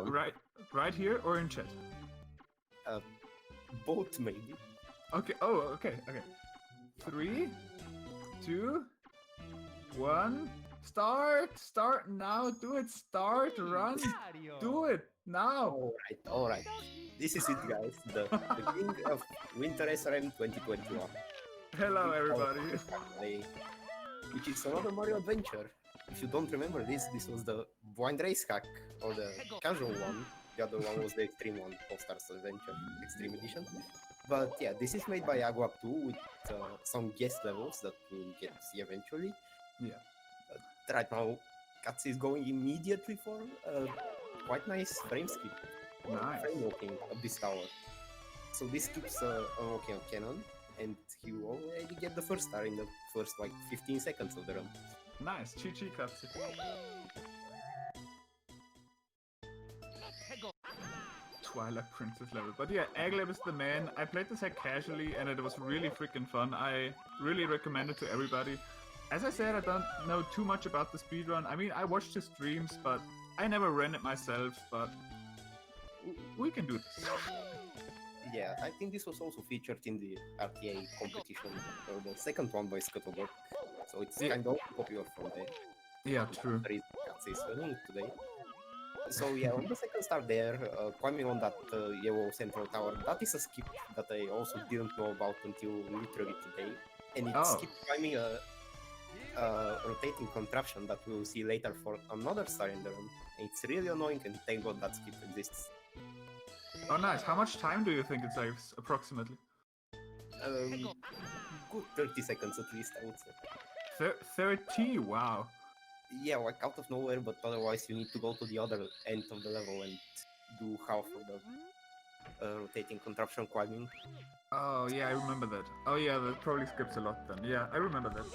one. Right here or in chat? Both maybe. Okay. Oh, okay. 3, 2, 1. Start now. Do it. Start. Run. Do it now. All right. This is it, guys. The king of WSRM 2021. Hello, everybody. Which is another Mario adventure. If you don't remember this was the blind race hack or the casual one. The other one was the extreme one, All Stars Adventure Extreme Edition. But yeah, this is made by Agua 2 with some guest levels that we'll get to see eventually. Yeah. Right now, Katze is going immediately for a quite nice frame skip. Nice. Frame walking up this tower. So this keeps unlocking a cannon, and he will already get the first star in the first like 15 seconds of the run. Nice. Chi Katze. Twilight Princess level. But yeah, Agleb is the man. I played this hack casually and it was really freaking fun. I really recommend it to everybody. As I said, I don't know too much about the speedrun. I mean, I watched his streams, but I never ran it myself, but we can do this. Yeah, I think this was also featured in the RTA competition, or the second one by Scuttlebutt, so it's kind of popular from there. Yeah, true. Katze is running today. So yeah, on the second star there, climbing on that yellow central tower, that is a skip that I also didn't know about until literally today. And it skipped climbing a rotating contraption that we'll see later for another star in the run. It's really annoying, and thank God that skip exists. Oh nice, how much time do you think it saves, approximately? Good 30 seconds at least, I would say. 30? Wow. Yeah, like out of nowhere, but otherwise you need to go to the other end of the level and do half of the rotating contraption climbing. Oh yeah, I remember that. Oh yeah, that probably skips a lot then. Yeah, I remember that.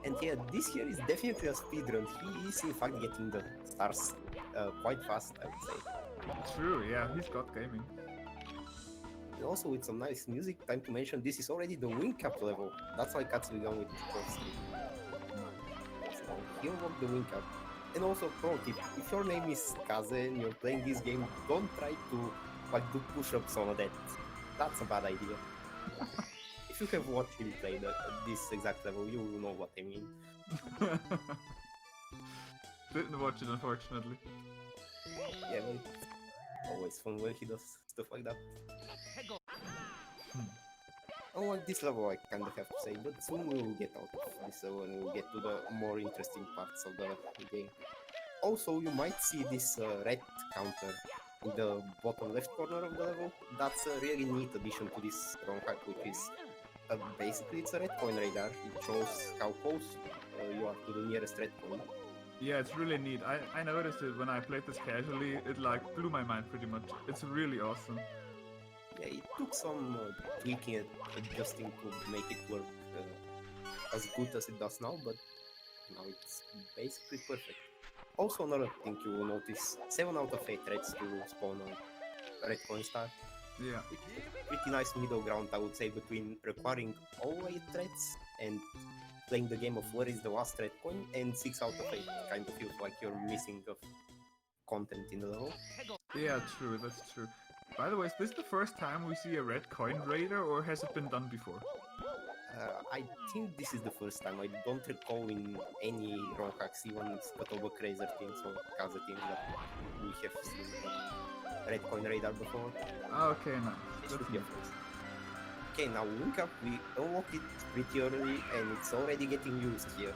And yeah, this here is definitely a speedrun. He is in fact getting the stars quite fast, I would say. True, yeah, he's got gaming. And also with some nice music, time to mention this is already the wing cap level. That's why Katze began with first. So he unlocked the wing cap. And also pro tip, if your name is Kaze and you're playing this game, don't try to like do push-ups on a death. That's a bad idea. If you have watched him play this exact level, you will know what I mean. Didn't watch it, unfortunately. Yeah, but it's always fun when he does stuff like that. Unlike this level, I kind of have to say, but soon we will get out of this level and we'll get to the more interesting parts of the game. Also, you might see this red counter in the bottom left corner of the level. That's a really neat addition to this ROM hack, which is basically it's a red coin radar. It shows how close you are to the nearest red coin. Yeah, it's really neat. I noticed it when I played this casually. It like blew my mind pretty much. It's really awesome. Yeah, it took some tweaking and adjusting to make it work as good as it does now, but now it's basically perfect. Also, another thing you will notice, 7 out of 8 reds to spawn a red coin star. Yeah. Which is a pretty nice middle ground, I would say, between requiring all 8 reds and playing the game of where is the last red coin, and 6 out of 8 kind of feels like you're missing of content in the level. Yeah, true, that's true. By the way, is this the first time we see a red coin raider, or has it been done before? I think this is the first time. I don't recall in any ROM hacks, even Scuttlebutt Razor teams or Katze teams, that we have seen red coin radar before. Okay, nice. This should be a first. Okay, now wing up, we unlocked it pretty early and it's already getting used here.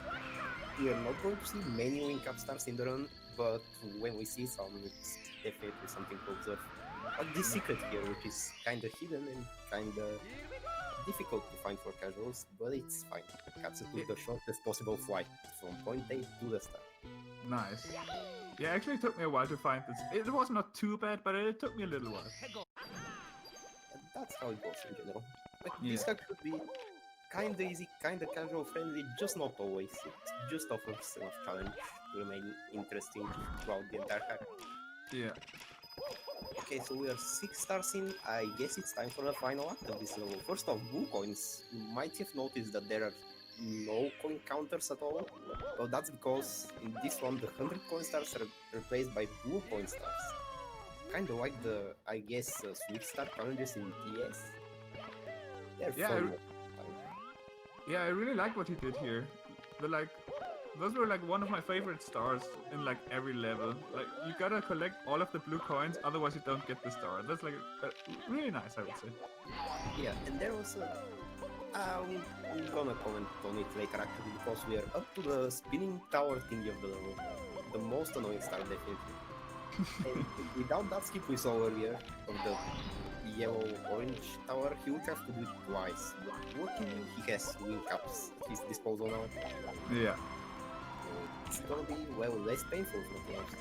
We are not going to see many wing up stars in the run, but when we see some, it's definitely something to observe. Like this secret here, which is kinda hidden and kinda difficult to find for casuals, but it's fine. Katze took the shortest possible flight from point A to the star. Nice. Yeah, actually it took me a while to find this. It was not too bad, but it took me a little while. And that's how it goes in general. Like, this hack should be kinda easy, kinda casual friendly, just not always. It just offers enough challenge to remain interesting throughout the entire hack. Yeah. Okay, so we are 6 stars in. I guess it's time for the final act of this level. First off, blue coins. You might have noticed that there are no coin counters at all. Well, that's because in this one, the 100 coin stars are replaced by blue coin stars. kind of like the, I guess, Swift Start challenges in DS. They're Yeah, fun. I really like what he did here. Those were like one of my favorite stars in like every level. Like you gotta collect all of the blue coins, otherwise you don't get the star. That's like really nice, I would say. Yeah, and there was I'm gonna comment on it later actually, because we are up to the spinning tower thingy of the level. The most annoying star, definitely. And without that skip we saw earlier of the yellow-orange tower, he would have to do it twice. Luckily, he has wing caps at his disposal now. Yeah. It's gonna be, well, less painful for nothing else.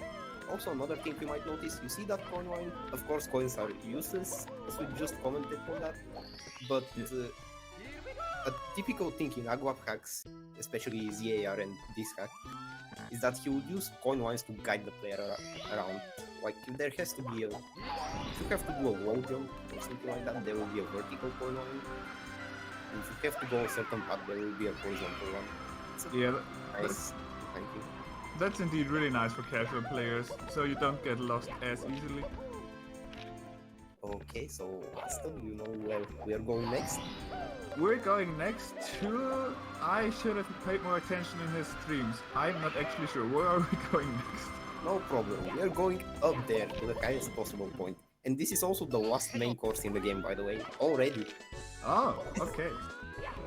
Also, another thing we might notice, you see that coin line? Of course, coins are useless, as we just commented on that, but a typical thing in Aguap hacks, especially ZAR and this hack, is that he would use coin lines to guide the player around. Like, if there has to be if you have to do a wall jump or something like that, there will be a vertical coin line. And if you have to go a certain path, there will be a horizontal one. It's nice. Thank you. That's indeed really nice for casual players, so you don't get lost as easily. Okay, so Aston, you know where we are going next? We're going next to... I should have paid more attention in his streams. I'm not actually sure. Where are we going next? No problem. We are going up there to the highest possible point. And this is also the last main course in the game, by the way, already. Oh, okay.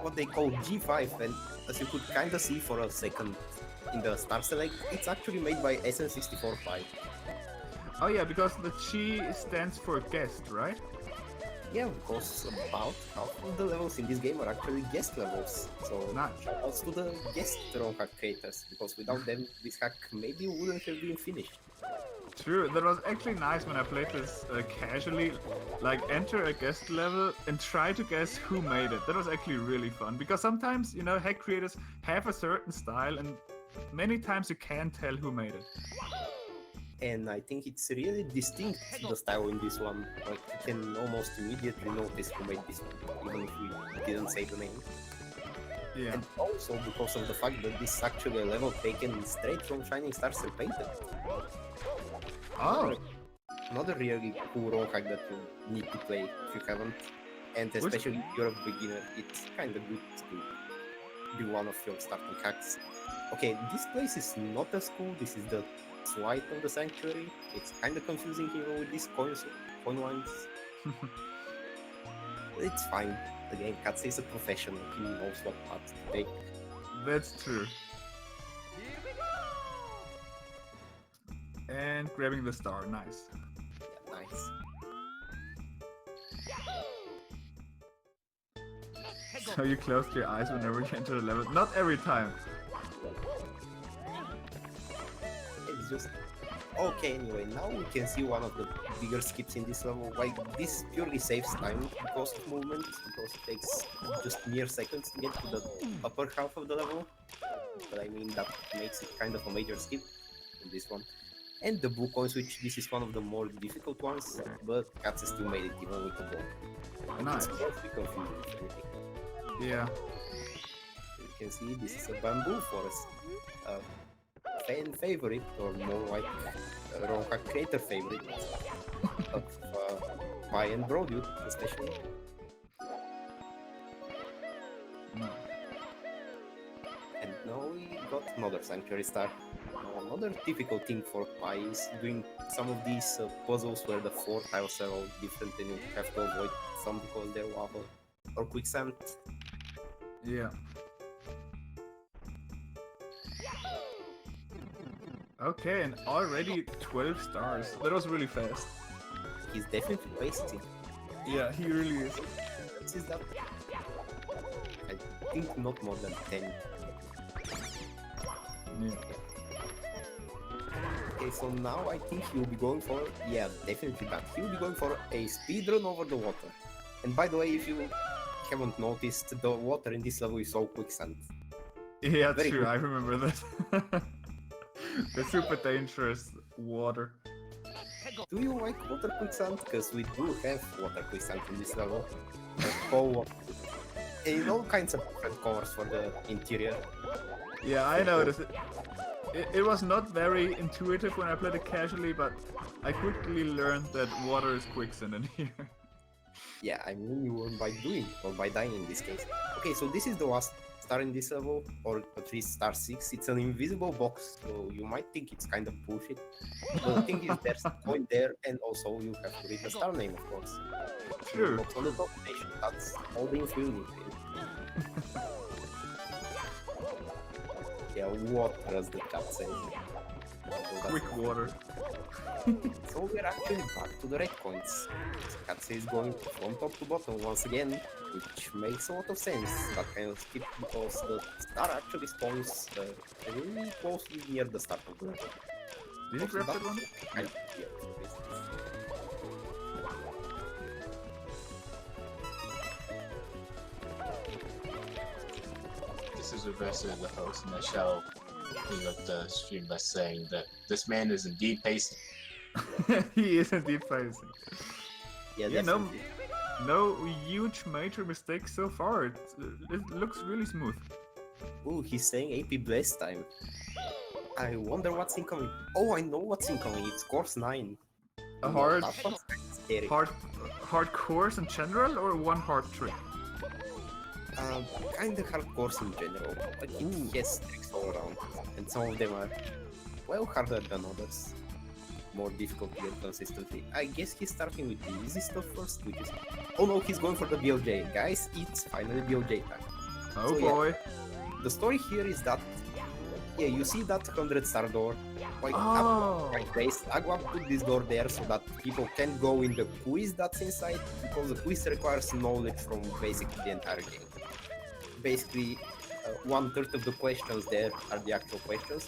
What they call G5, and as you could kinda see for a second in the star select, it's actually made by SN64.5. Oh yeah, because the G stands for guest, right? Yeah, because about half of the levels in this game are actually guest levels. So Nice. shoutouts to the guest ROM hack creators, because without them, this hack maybe wouldn't have been finished. True, that was actually nice when I played this casually, like enter a guest level and try to guess who made it. That was actually really fun, because sometimes, you know, hack creators have a certain style and many times you can't tell who made it. And I think it's really distinct, the style in this one. Like, you can almost immediately notice who made this one, even if we didn't say the name. Yeah. And also because of the fact that this is actually a level taken straight from Shining Stars Repainted. Oh, Another really cool ROM hack that you need to play if you haven't. And especially if you're a beginner, it's kinda good to be one of your starting hacks. Okay, this place is not as cool. This is the Slight of the Sanctuary. It's kinda confusing here with these coin lines. It's fine. Again, Katze is a professional. He knows what paths to take. that's true. And grabbing the star, nice. Yeah, nice. So you close your eyes whenever you enter the level. Not every time. It's just... Okay, anyway, now we can see one of the bigger skips in this level. Like, this purely saves time because of movement, because it takes just mere seconds to get to the upper half of the level. But I mean, that makes it kind of a major skip in this one. And the blue coins, which this is one of the more difficult ones, but Katze still made it even with the ball. And Nice. it's mostly confusing, if anything. Yeah. You can see this is a bamboo forest. Fan favorite, or more like a ROM hack creator favorite of Pi and Broadwood, especially. No. And now we got another Sanctuary Star. Now, another typical thing for Pi is doing some of these puzzles where the 4 tiles are all different and you have to avoid some because they're lava or quicksand. Yeah. Okay, and already 12 stars. That was really fast. He's definitely pasting. Yeah, he really is. This is that. I think not more than 10. Yeah. Okay, so now I think he'll be going for, yeah, definitely that. He'll be going for a speedrun over the water. And by the way, if you haven't noticed, the water in this level is all quicksand. Yeah, Very true, good. I remember that. The super dangerous water. Do you like water quicksand? Because we do have water quicksand in this level. In all kinds of different colors for the interior. Yeah, I noticed it. it was not very intuitive when I played it casually, but I quickly learned that water is quicksand in here. Yeah, I mean you won by doing or by dying in this case. Okay, so this is the last star in this level, or at least star 6. It's an invisible box, so you might think it's kind of bullshit. But the thing is, there's a point there, and also you have to read the star name, of course. Sure. Box on the documentation. That's all the info you need. Yeah, what does the chat say? Quick water. So we're actually back to the red coins. Katze is going from top to bottom once again, which makes a lot of sense. That kind of skip because the star actually spawns really closely near the start of the level. Did you grab that one? Yeah. This is reversing the host, and I shall clean up the stream by saying that this man is indeed pacing. He is indeed pacing. Yeah, Yeah, definitely. no huge major mistakes so far. It looks really smooth. Ooh, he's saying AP Blast time. I wonder what's incoming. Oh, I know what's incoming. It's course 9. A hard, That one's scary. hard course in general, or one hard trick? Kinda hard course in general, but it has tricks all around, and some of them are, well, harder than others. More difficult to get consistently. I guess he's starting with the easy stuff first, which is... Oh no, he's going for the BLJ. Guys, it's finally BLJ time. Oh So, boy. Yeah, the story here is that, yeah, you see that 100-star door? Like, Oh. right place. Agua put this door there so that people can go in the quiz that's inside, because the quiz requires knowledge from basically the entire game. Basically, 1/3 of the questions there are the actual questions,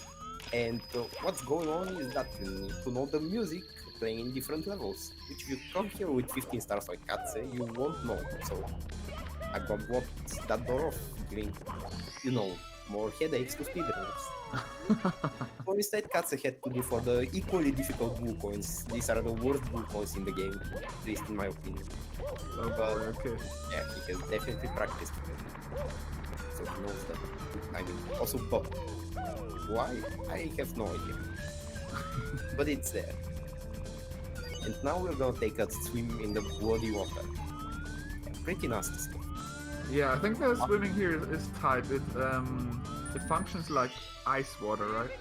and what's going on is that you need to know the music playing in different levels, which if you come here with 15 stars like Katze, you won't know. So I got blocked that door off, giving, you know, more headaches to speedrunners. So instead, Katze had to do for the equally difficult blue coins. These are the worst blue coins in the game, at least in my opinion. Oh boy, okay. Yeah, he has definitely practiced with it. So he knows that. I mean, also, but why? I have no idea. But it's there. And now we're gonna take a swim in the bloody water. Pretty nasty stuff. Yeah, I think the swimming here is tight. It functions like ice water, right?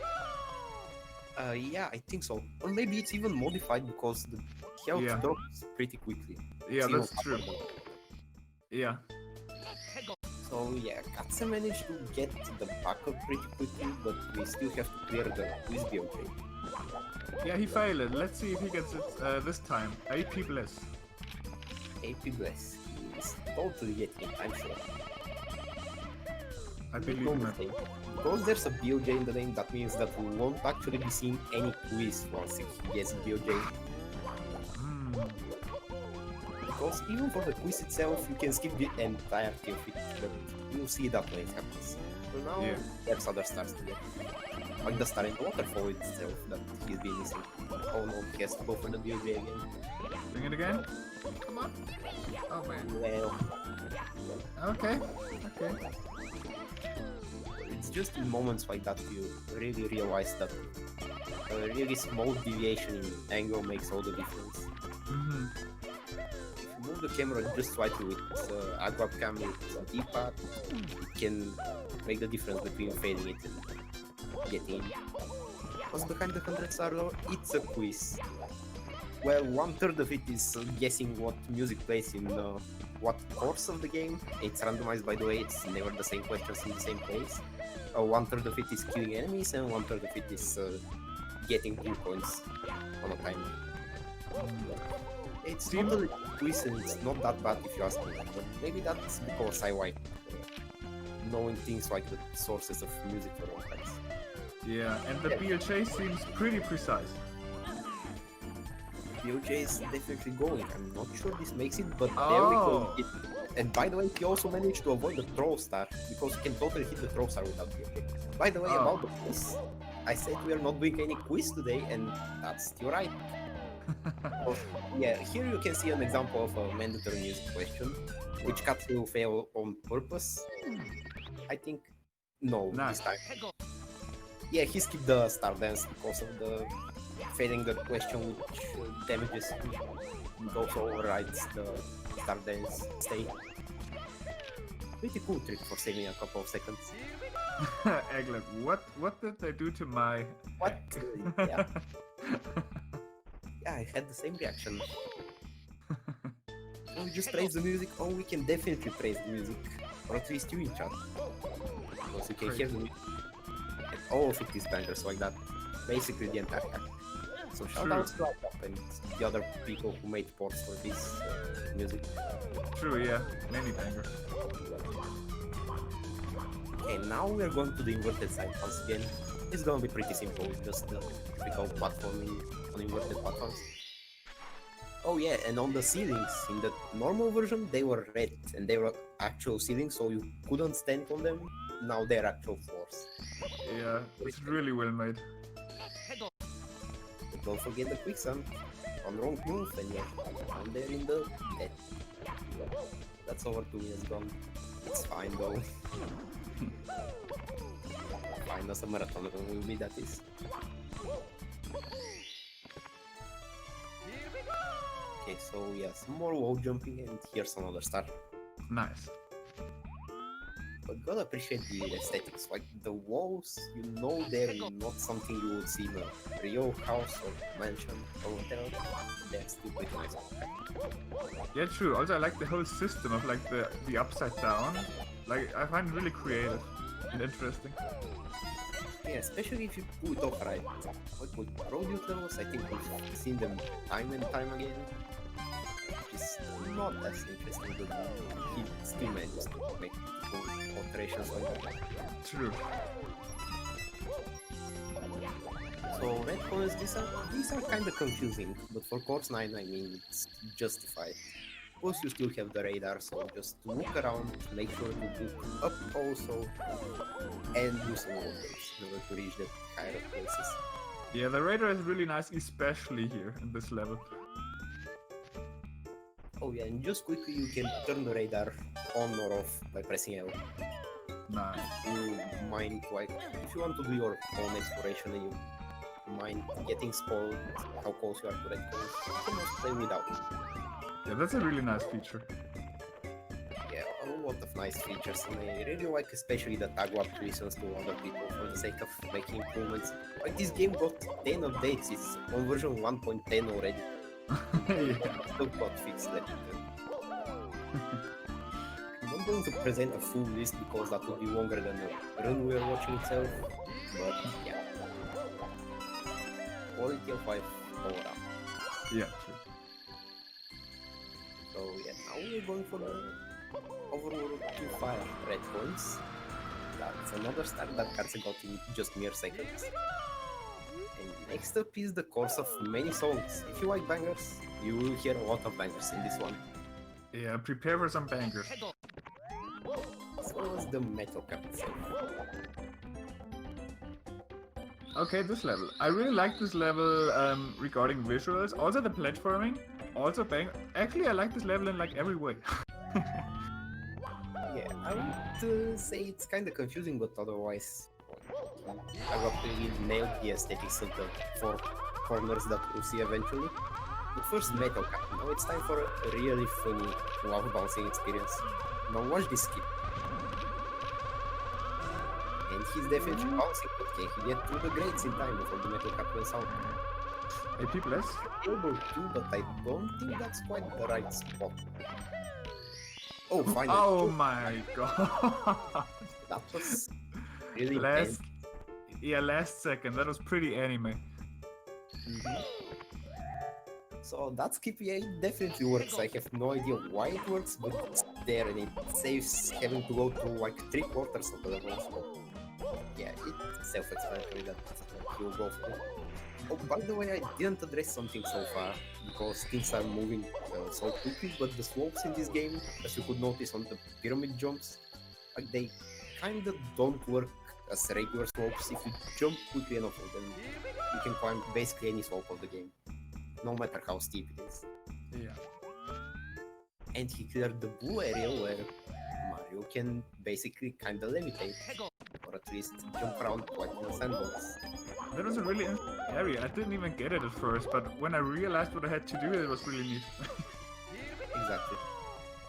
Yeah, I think so. Or maybe it's even modified because the health Yeah. drops pretty quickly. Yeah, It's that's even true. faster. Yeah. So yeah, Katze managed to get the backup pretty quickly, but we still have to clear the quiz BLJ. Yeah, he failed it. Let's see if he gets it this time. AP Bliss. AP Bless. He's totally getting it, I'm sure. I believe No him. mistake. Because there's a BLJ in the name, that means that we won't actually be seeing any quiz once he gets BLJ. Because even for the quiz itself, you can skip the entirety of it, but you'll see that when it happens. For now, Yeah. there's other stars to get. Like the star in the waterfall itself that he's been missing. Oh no, he has to go for the BLJ again. Bring it again. Come on. Oh man. Well, Okay. Okay. it's just in moments like that you really realize that a really small deviation in angle makes all the difference. Mm-hmm. If you move the camera just slightly with Agua Cam with a D-pad, it can make the difference between fading it and getting in. What's behind the 100-star door? It's a quiz. Well, 1/3 of it is guessing what music plays in what course of the game. It's randomized, by the way, it's never the same questions in the same place. 1/3 of it is killing enemies, and 1/3 of it is getting blue coins on a timer. It's not a quiz, and it's not that bad if you ask me, but maybe that's because I like knowing things like the sources of music for all kinds. Yeah, and the BLJ seems pretty precise. BLJ is definitely going. I'm not sure this makes it, but there we go. And by the way, he also managed to avoid the throw star, because he can totally hit the throw star without BLJ. By the way, about the quiz, I said we are not doing any quiz today, and that's still right. Yeah, here you can see an example of a mandatory music question, which Katze will fail on purpose. I think no, Nice. this time. Yeah, he skipped the star dance because of the failing the question which damages him. It also overrides the star dance state. Pretty cool trick for saving a couple of seconds. Egglet, what did they do to my What? egg? Yeah. Yeah, I had the same reaction. Can we just praise the music? Oh, we can definitely praise the music. Or at least you in chat. Because you can hear the music. And all of it is bangers like that. Basically the entire pack. So shoutouts to Up and the other people who made ports for this music. True, yeah, many bangers. Okay, now we're going to the inverted side once again. It's gonna be pretty simple, just the typical platforming on inverted platforms. Oh yeah, and on the ceilings, in the normal version, they were red, and they were actual ceilings, so you couldn't stand on them. Now they're actual floors. Yeah, it's really well made. But don't forget the quicksand. On wrong move, and you're down there in the dead. That's over 2 minutes gone. It's fine though. Fine as a marathon will be, that is. Okay, so yeah, some more wall jumping, and here's another star. Nice. But gotta appreciate the aesthetics, like the walls, you know they're not something you would see in a real house or mansion or whatever. They're still pretty nice. Yeah, true. Also, I like the whole system of like the upside down. Like, I find it really creative and interesting. Yeah, especially if you pull it off right. Like with produce levels, I think we've seen them time and time again. It's not as interesting, but he still manages to make cool alterations like that. True. So red corners, these are kind of confusing, but for course 9, I mean, it's justified. Of course, you still have the radar, so just look around, make sure to look up also, and do some wonders in order to reach the higher places. Yeah, the radar is really nice, especially here in this level. Oh yeah, and just quickly you can turn the radar on or off by pressing L. Nice. You mind, like, if you want to do your own exploration and you mind getting spoiled how close you are to red cones, you can just play without it. Yeah, that's a really nice feature. Yeah, a lot of nice features, and I really like especially the tag up listens to other people for the sake of making improvements. Like this game got 10 updates, it's on version 1.10 already. Yeah. Still got fixed that. I'm not going to present a full list because that would be longer than the run we are watching itself, but yeah. Quality of life all around. Yeah, true. So yeah, now we're going for the overworld to fire red coins. That's another star that Katze got in just mere seconds. And next up is the course of many songs. If you like bangers, you will hear a lot of bangers in this one. Yeah, prepare for some bangers. As well as the metal cap itself. Okay, this level. I really like this level regarding visuals. Also the platforming. Also bang. Actually, I like this level in like every way. Yeah, I would say it's kind of confusing, but otherwise, I got really nailed the aesthetics of the 4 corners that we'll see eventually. But first, metal cap. Now it's time for a really funny love bouncing experience. Now watch this skip. And he's definitely bouncing, but can he get through the grates in time before the metal cap runs out? Hey, people, let's... Able to, but I don't think that's quite the right spot. Oh, finally. Oh my god. That was really last... Yeah, last second. That was pretty anime. So that skip, yeah, it definitely works. I have no idea why it works, but it's there and it saves having to go through like 3/4 of the level. So yeah, it's self-explanatory that you'll go for it. Oh, by the way, I didn't address something so far, because things are moving so quickly, but the slopes in this game, as you could notice on the pyramid jumps, like they kinda don't work as regular slopes. If you jump quickly enough of them, you can climb basically any slope of the game, no matter how steep it is. Yeah. And he cleared the blue area where Mario can basically kinda levitate, or at at least jump around like in a sandbox. That was a really interesting area. I didn't even get it at first, but when I realized what I had to do, it was really neat. Exactly.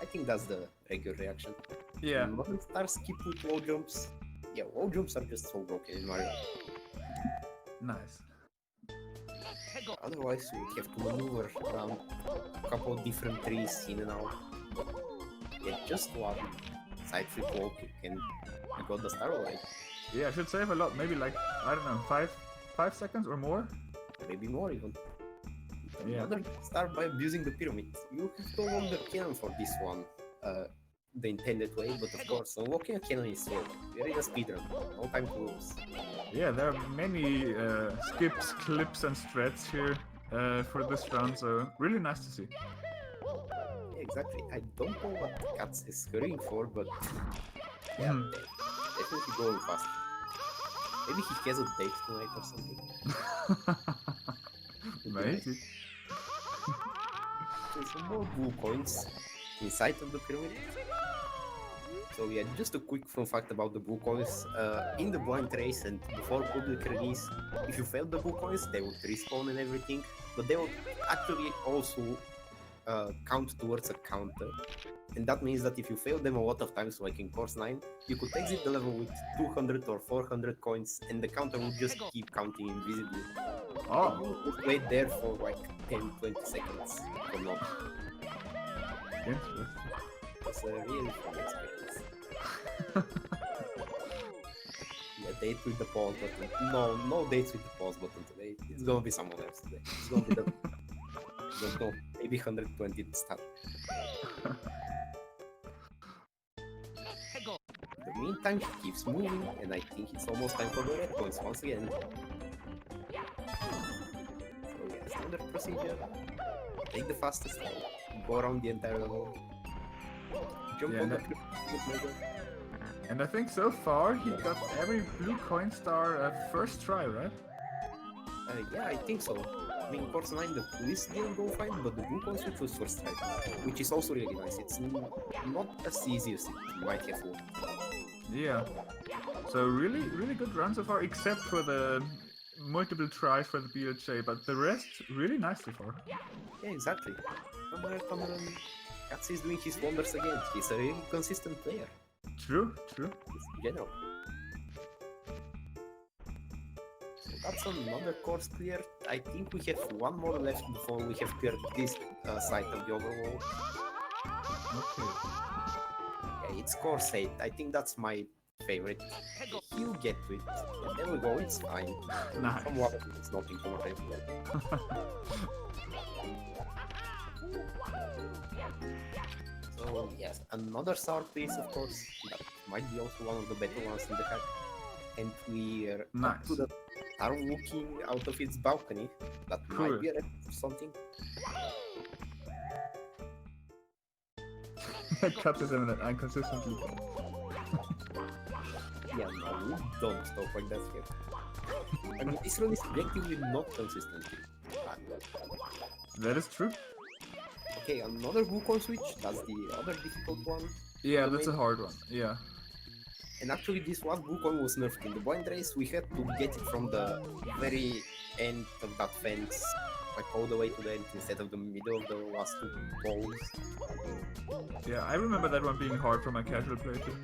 I think that's the regular reaction. Yeah. Modern stars skip with wall jumps. Yeah, wall jumps are just so broken in Mario. Nice. Otherwise, we have to maneuver around a couple of different trees in and out. Get just one side flip walk, you got the star already. Yeah, I should save a lot. Maybe like, I don't know, 5 seconds or more? Maybe more even. Yeah. Another star by abusing the pyramid. You have to unlock the cannon for this one. The intended way, but of course, unlocking a cannon is slow. We are in a speedrun, no time to lose. Yeah, there are many skips, clips, and strats here for this run, so really nice to see. Yeah, exactly. I don't know what Katz is hurrying for, but yeah, definitely going fast. Maybe he has a date tonight or something. Maybe. There's some more blue coins inside of the pyramid. So yeah, just a quick fun fact about the blue coins. In the blind race and before public release, if you failed the blue coins, they would respawn and everything, but they would actually also count towards a counter. And that means that if you fail them a lot of times, like in Course 9, you could exit the level with 200 or 400 coins, and the counter would just keep counting invisibly. Oh, You would wait there for like 10-20 seconds for long. interesting. It's a really fun experience. Yeah, date with the pause button. No dates with the pause button today. It's gonna be someone else today. It's gonna be the don't know, maybe 120 star. In the meantime, she keeps moving, and I think it's almost time for the red coins once again. So yeah, standard procedure. Take the fastest route, go around the entire level, jump Yeah, on the that- cliff. And I think so far he got every blue coin star first try, right? Yeah, I think so. I mean, Course 9, the quiz didn't go fine, but the blue coin switch was first try, which is also really nice. It's not as easy as it might have looked. Yeah. So really good run so far, except for the multiple tries for the BLJ, but the rest really nice so far. Yeah, exactly. Katze is doing his wonders again. He's a really consistent player. True. In general. So that's another course cleared. I think we have one more left before we have cleared this side of the overworld. Okay. Yeah, it's course 8. I think that's my favorite. He'll get to it. Yeah, there we go, it's fine. Nice. Some water, it's not important. So yes, another sour piece, of course, that might be also one of the better ones in the hack. And we are up to Nice. the star looking out of its balcony. That Cool. might be a reference to something. Katze789 consistently. Yeah, no, we don't talk like that here. I mean, this one is objectively not consistently. That is true. Okay, another Wukong switch, that's the other difficult one. Yeah, The that's a main- hard one. Yeah. And actually this one Wukong was nerfed in the blind race. We had to get it from the very end of that fence, like all the way to the end instead of the middle of the last two poles. Yeah, I remember that one being hard for my casual playthrough.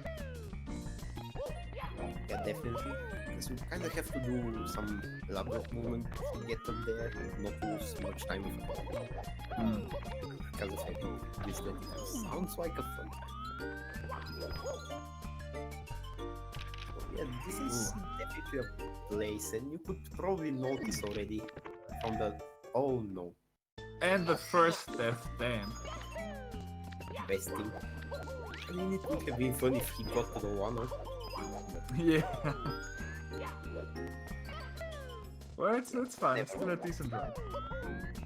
Yeah, definitely. Because we kind of have to do some elaborate movement to get up there, not lose much time with the ball. Because of this that sounds like a fun time. Yeah, this is definitely a place, and you could probably notice already from the oh no, And the first death, damn. besting. I mean, it would have been fun if he got to the one. Yeah. Well, it's fine. It's still a decent run.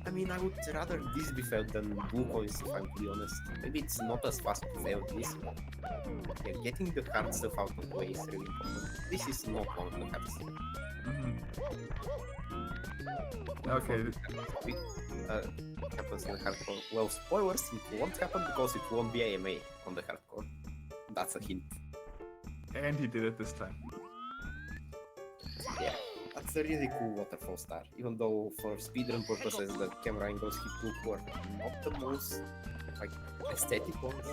I mean, I would rather this be failed than blue coins, if I'm to be honest. Maybe it's not as fast to fail this. Yeah, getting the hard stuff out of the way is really important. This is not one of the hard stuff. Okay. What happens in the hardcore? Well, spoilers, it won't happen because it won't be AMA on the hardcore. That's a hint. And he did it this time. It's a really cool waterfall star, even though for speedrun purposes the camera angles he took were not the most like aesthetic ones.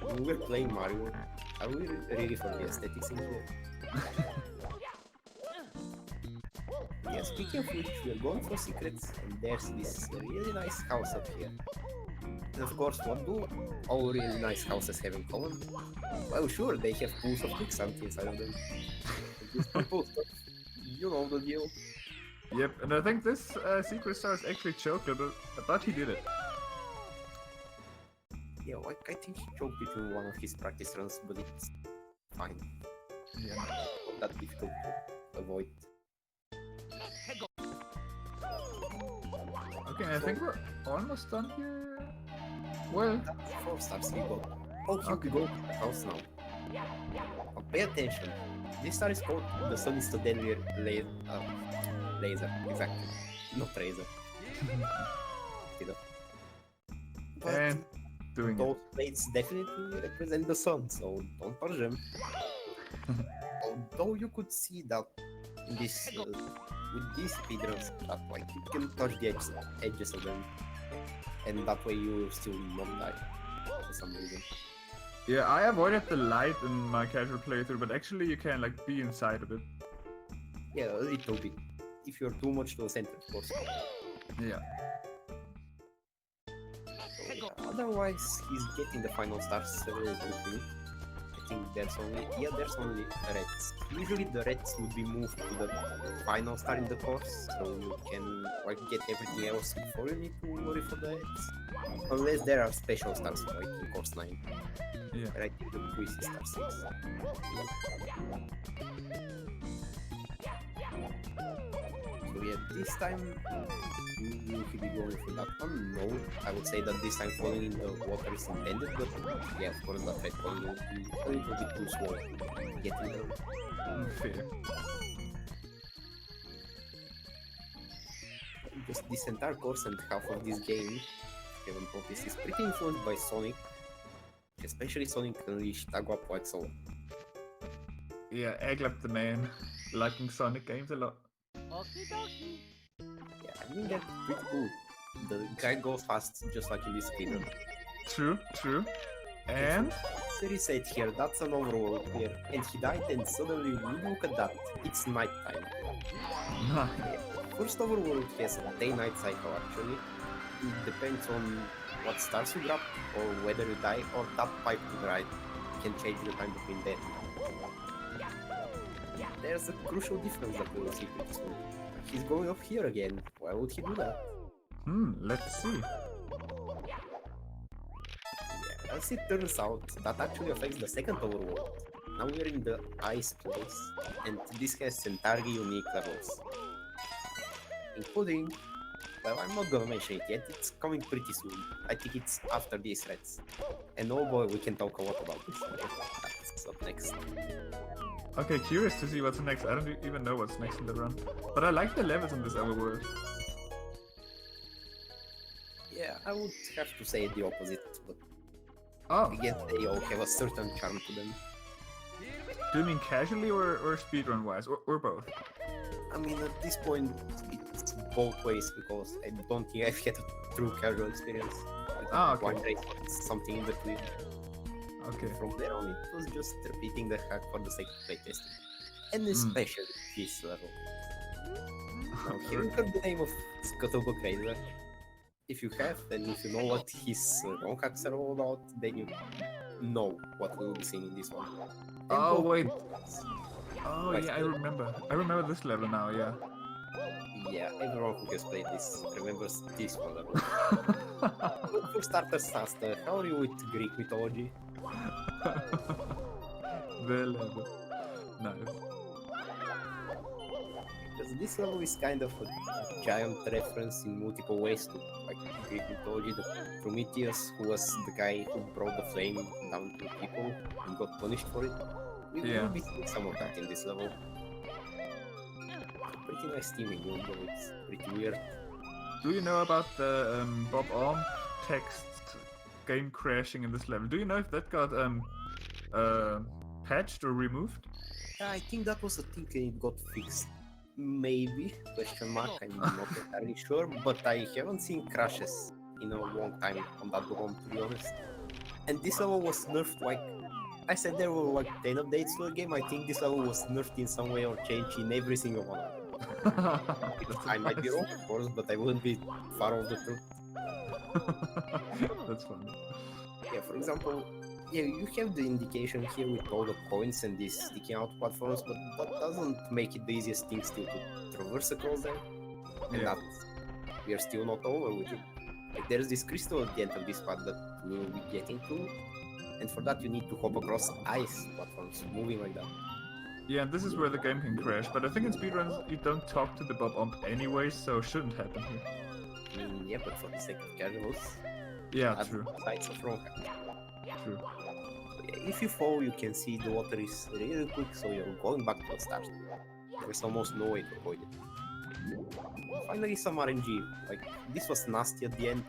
When we were playing Mario, are we really for the aesthetics in here? Yeah, speaking of which, we're going for secrets, and there's this really nice house up here. And of course, what do all really nice houses have in common? Well, sure, they have pools of quicksand inside of them. This pool stuff, you know the deal. Yep, and I think this secret star is actually chokeable, but he did it. Yeah, like I think he choked it in one of his practice runs, but it's fine. Yeah. Not that difficult to avoid. Okay, I think we're almost done here. Well, That's 4 stars we got. Oh, here Okay. we go to the house now. Oh, pay attention. This star is called the sun is the deadly laser. Exactly. Not razor. You know. But and doing those plates definitely represent the sun, so don't touch them. Although you could see that in this with these speedruns, that like you can touch the edges of them, and that way you still not die for some reason. Yeah, I avoided the light in my casual playthrough, but actually you can like be inside of it. Yeah, a little bit. If you're too much to the center, of course. Yeah. So, yeah, otherwise, he's getting the final stars really quickly. I think there's only reds. Usually the reds would be moved to the final star in the course, so you can like get everything else before you need to worry for the reds. Unless there are special stars like in course 9. Yeah. But I think the quiz is star 6. So yeah, this time will he be going for that one? No, I would say that this time falling in the water is intended, but yeah, of course that red falling would be a little bit too slow getting there. Fair. Just this entire course and half of this game, if you haven't noticed, is pretty influenced by Sonic, especially Sonic Unleashed Agua Poexo. Yeah, Aglap the man, liking Sonic games a lot. Yeah, I mean that's pretty cool. The guy goes fast just like in this speedrun. True, true. And So he said here, that's an overworld here, and he died and suddenly look at that, it's nighttime. First overworld has a day-night cycle actually. It depends on what stars you grab, or whether you die, or that pipe to the right can change the time between them. There's a crucial difference that we will see pretty soon. He's going off here again. Why would he do that? let's see. Yeah, as it turns out, that actually affects the second overworld. Now we're in the ice place, and this has entirely unique levels. Including, well, I'm not gonna mention it yet, it's coming pretty soon. I think it's after these reds. And oh boy, we can talk a lot about this. That's up next. Okay, curious to see what's next. I don't even know what's next in the run. But I like the levels in this overworld. Yeah, I would have to say the opposite, but Oh, again, they all have a certain charm to them. do you mean casually or speedrun wise? Or both? I mean, at this point, it's both ways because I don't think I've had a true casual experience. Okay. One race, it's something in between. Okay. From there on, it was just repeating the hack for the sake of playtesting. And especially this level. Now, here you heard the name of Scuttlebook Razor. If you have, and if you know what his ROM hacks are all about, then you know what we will be seeing in this one. And Oh, both wait. ones. Oh Like- yeah, I remember. I remember this level now, yeah. Yeah, everyone who has played this remembers this one level. But for starters, Asta, how are you with Greek mythology? The level. Nice. Because this level is kind of a giant reference in multiple ways to like Greek mythology. The Prometheus, who was the guy who brought the flame down to people and got punished for it. We will be seeing some of that in this level. Pretty nice teaming, although it's pretty weird. Do you know about the Bob Arm text game crashing in this level? Do you know if that got patched or removed? Yeah, I think that was a thing and it got fixed. Maybe, question mark, I'm not entirely sure, but I haven't seen crashes in a long time on that ROM, to be honest. And this level was nerfed like, I said there were like 10 updates to the game, I think this level was nerfed in some way or changed in every single one of them. I might be wrong, of course, but I wouldn't be far off the truth. That's funny. Yeah, for example, yeah, you have the indication here with all the coins and these sticking out platforms, but that doesn't make it the easiest thing still to traverse across them. And Yeah. that we are still not over with it. Like, there's this crystal at the end of this part that we will be getting to, and for that you need to hop across ice platforms, moving like that. Yeah, and this is where the game can crash, but I think in speedruns you don't talk to the Bob Ump anyway, so it shouldn't happen here. I mean, yeah, but for the sake of casuals, Yeah, that's true. sides of wrong. True. If you fall, you can see the water is really quick, so you're going back to the start. There's almost no way to avoid it. Finally, some RNG. Like, this was nasty at the end,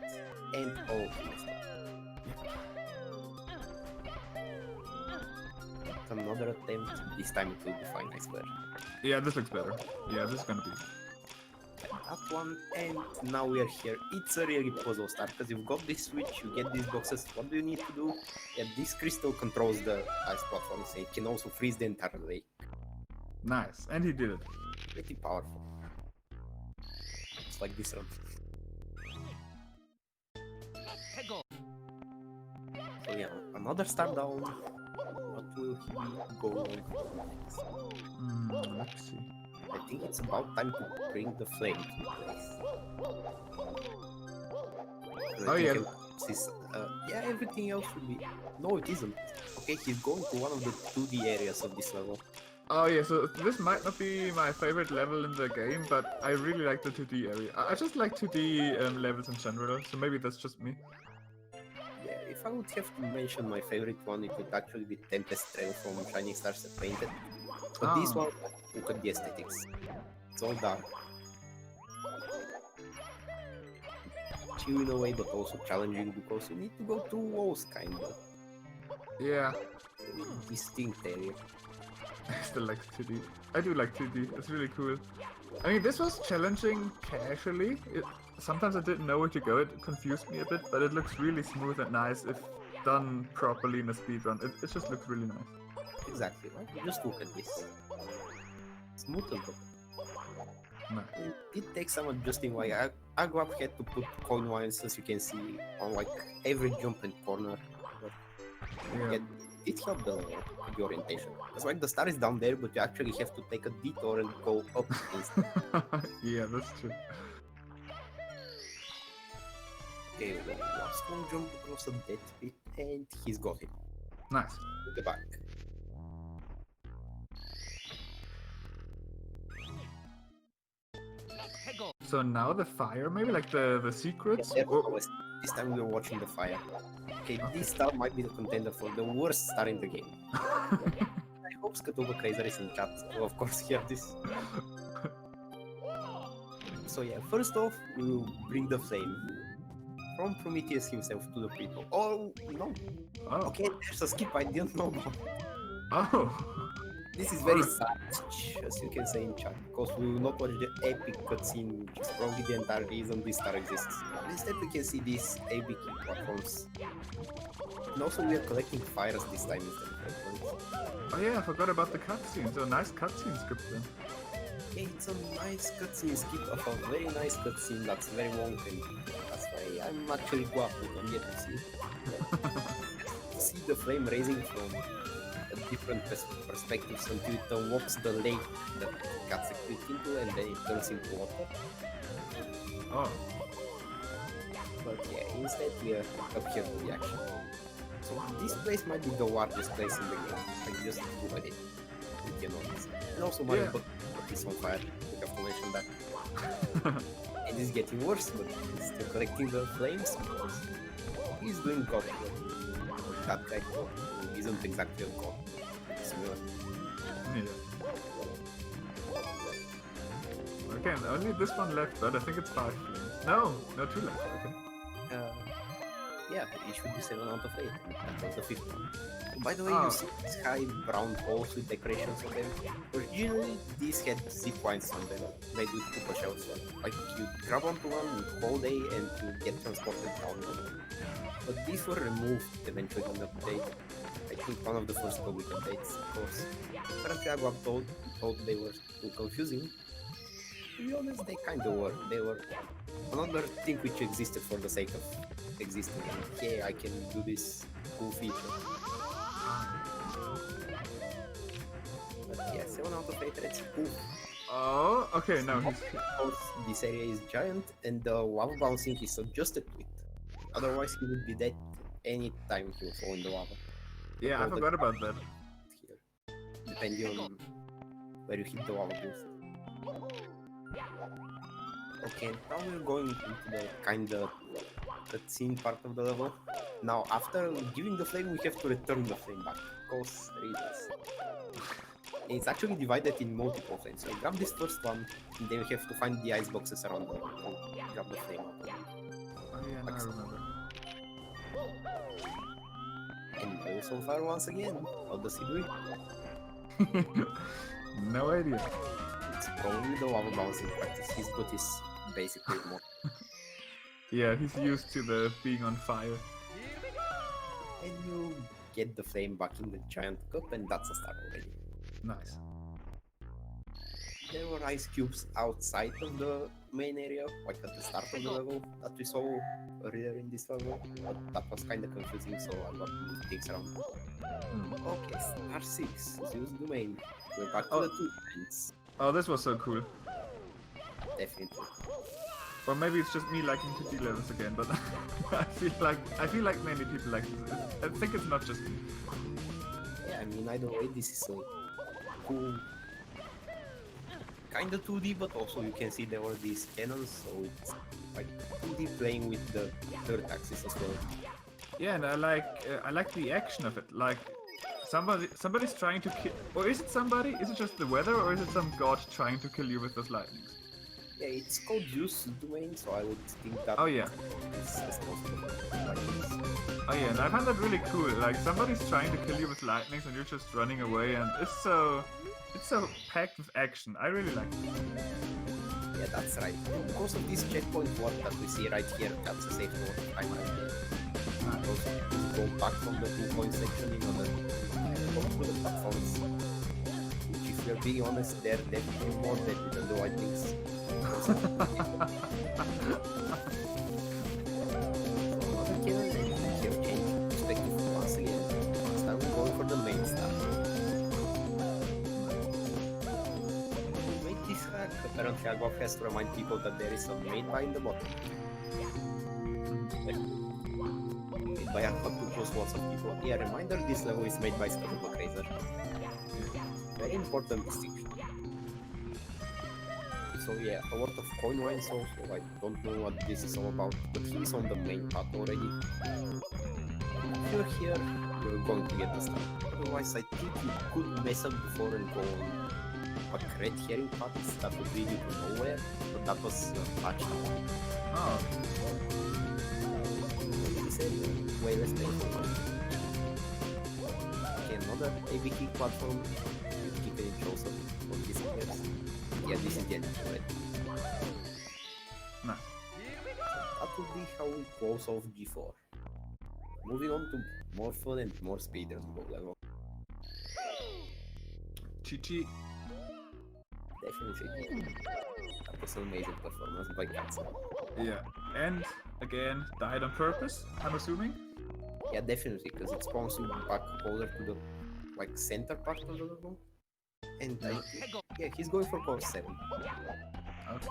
and oh, messed up. Another attempt. This time it will be fine, I swear. Yeah, this looks better. Yeah, this is gonna be. That one, and now we are here. It's a really puzzle start because you've got this switch, you get these boxes. What do you need to do? Yeah, this crystal controls the ice platforms, and it can also freeze the entire lake. Nice, and he did it. Pretty powerful. It's like this run. So yeah, another start down. What will he go on next? Let's see. I think it's about time to bring the flame to place. Oh, yeah. Yeah, everything else should be... No, it isn't. Okay, he's going to one of the 2D areas of this level. Oh yeah, so this might not be my favorite level in the game, but I really like the 2D area. I just like 2D levels in general, so maybe that's just me. Yeah, if I would have to mention my favorite one, it would actually be Tempest Trail from Shining Stars Set Painted. But this one, look at the aesthetics. It's all dark. Chill in a way, but also challenging because you need to go through walls, kinda. Yeah, Distinct area. I still like 2D. I do like 2D, it's really cool. I mean, this was challenging casually. Sometimes I didn't know where to go, it confused me a bit, but it looks really smooth and nice if done properly in a speedrun. It just looks really nice. Exactly, right? Just look at this. Smooth as well. Nice. It takes some adjusting. Like Agwap had to put coin lines, as you can see, on like every jump and corner. But Yeah. it helped the orientation. It's like the star is down there, but you actually have to take a detour and go up instead. Yeah, that's true. Okay, well, last one jump across the dead pit, and he's got it. Nice. To the back. So now the fire, maybe like the secrets? Yeah, Or- this time we are watching the fire. Okay, this star might be the contender for the worst star in the game. I hope Skatoba Kaiser is in chat. So of course, hear this. So yeah, first off, we will bring the flame from Prometheus himself to the people. Oh no! Oh. Okay, there's a skip I didn't know about. Oh. This is very sad, as you can say in chat, because we will not watch the epic cutscene, which is probably the entire reason this star exists. Instead, we can see these epic platforms. And also, we are collecting fires this time instead of weapons. Oh yeah, I forgot about the cutscene. So nice cutscene script then. Okay, it's a nice cutscene skip of a very nice cutscene that's very long, and that's why I'm actually glad we don't get to see it. See the flame raising from different perspectives until it unlocks the lake that Katze clicked into, and then it turns into water. Oh. But yeah, instead we are up here for the action. So this place might be the largest place in the game. Like, just look at it. You can notice. And also Mario Yeah. Buck is on fire. We have to mention that. And it's getting worse, but he's still collecting the flames because he's doing god work. That guy isn't exactly a god. Similar. Yeah. Okay, and only this one left, but I think it's 5 flames. No, 2 left. Okay. yeah, it should be 7 out of 8. That was the 5th one. By the way, Oh. you see these high brown balls with decorations on them? Originally, these had zip lines on them, made with Koopa shells. Like, you grab onto one, you hold A, and you get transported down them. But these were removed eventually on the update. I think one of the first public updates, of course. Apparently, I got told they were too confusing. To be honest, they kinda were. They were another thing which existed for the sake of existing. And, hey, I can do this cool feature. But yeah, 7 out of 8, that's cool. Oh, okay, no, he's... Because this area is giant and the lava bouncing is adjusted to it. Otherwise, he would be dead any time he would fall in the lava. Yeah, I forgot about that. Here, depending on where you hit the lava boost. Okay, now we're going into the kinda cutscene part of the level. Now, after giving the flame, we have to return the flame back, because reasons. It's actually divided in multiple flames, so you grab this first one, and then you have to find the ice boxes around them, and grab the flame out. Oh yeah, now I remember. And goes on fire once again. How does he do it? No idea. It's probably the lava bouncing practice. His butt is basically more. Yeah, he's used to the being on fire. And you get the flame back in the giant cup, and that's a start already. Nice. There were ice cubes outside of the main area, like at the start of the level that we saw earlier in this level, but that was kinda confusing, so I got to move things around. Okay, star 6, Zeus domain. We're back to the 2 events. Oh, this was so cool. Definitely. Or maybe it's just me liking 2D levels again, but I feel like many people like this. I think it's not just me. Yeah, I mean, either way, this is so cool. Kinda 2D, but also you can see there were these cannons, so it's like 2D playing with the third axis as well. Yeah, and I like the action of it. Like somebody's trying to kill, or is it somebody? Is it just the weather, or is it some god trying to kill you with those lightnings? Yeah, it's called Zeus domain, so I would think that. Oh yeah. It's responsible for lightnings. Oh yeah, and I find that really cool. Like somebody's trying to kill you with lightnings, and you're just running away, and it's so packed with action. I really like it. Yeah, that's right. And because of this checkpoint ward that we see right here, that's a safe ward. I'm right there. Also, go back from the 2-point section in order to go to the platforms. Which, if we're being honest, they're definitely more deadly than the lightnings. Once again, this time we're going for the main star. Make this hack. Apparently, Agov has to remind people that there is a main bar in the bottom. Made by Alpha to close lots of people. Yeah, reminder, this level is made by Scuttlebug Razor. Very important distinction. So yeah, a lot of coin wines also, I don't know what this is all about, but he's on the main path already. If you're here, you're going to get the star. Otherwise, I think you could mess up before and go on like red herring paths that would lead you to nowhere, but that was patched out. Oh. This area, way less painful. Okay, another AB kick platform, you keep it closer for disappears. Yeah, this is the end already. Nice. That would be how we close off G4. Moving on to more fun and more speed on low level. Chi-chi. Definitely. That was an amazing performance by Katze. Yeah. And again, died on purpose, I'm assuming? Yeah, definitely, because it spawns you back closer to the like center part of the level. And yeah, he's going for course 7. Okay.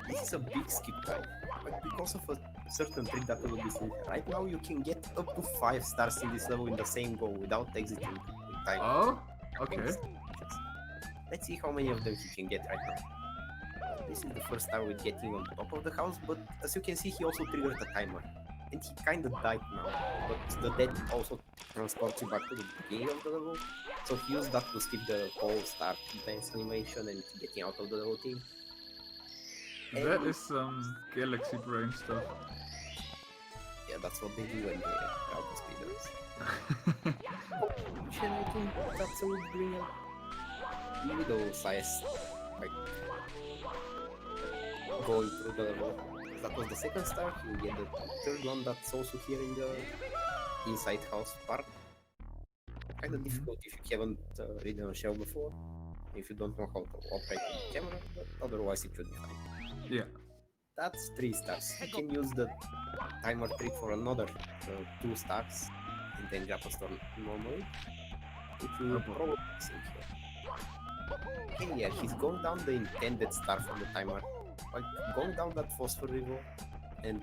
This is a big skip time, but because of a certain trick that will be seen right now, you can get up to 5 stars in this level in the same go without exiting in time. Oh, okay. Let's see how many of them he can get right now. This is the first star with getting on top of the house, but as you can see, he also triggered a timer. And he kinda died now, but the death also transports you back to the beginning of the level, so he used that to skip the whole start dance animation and getting out of the level thing. That is some galaxy brain stuff. Yeah, that's what they do when they are the speeders. Which I think that's a brilliant middle size, like going through the level. That was the second star. You get the third one that's also here in the inside house part. Kind of difficult if you haven't ridden a shell before, if you don't know how to operate the camera, but otherwise it should be fine. Yeah. That's 3 stars. You can use the timer trick for another 2 stars and then grab a star normally, which you will probably see here. Okay, yeah, he's going down the intended star from the timer, like going down that phosphor river and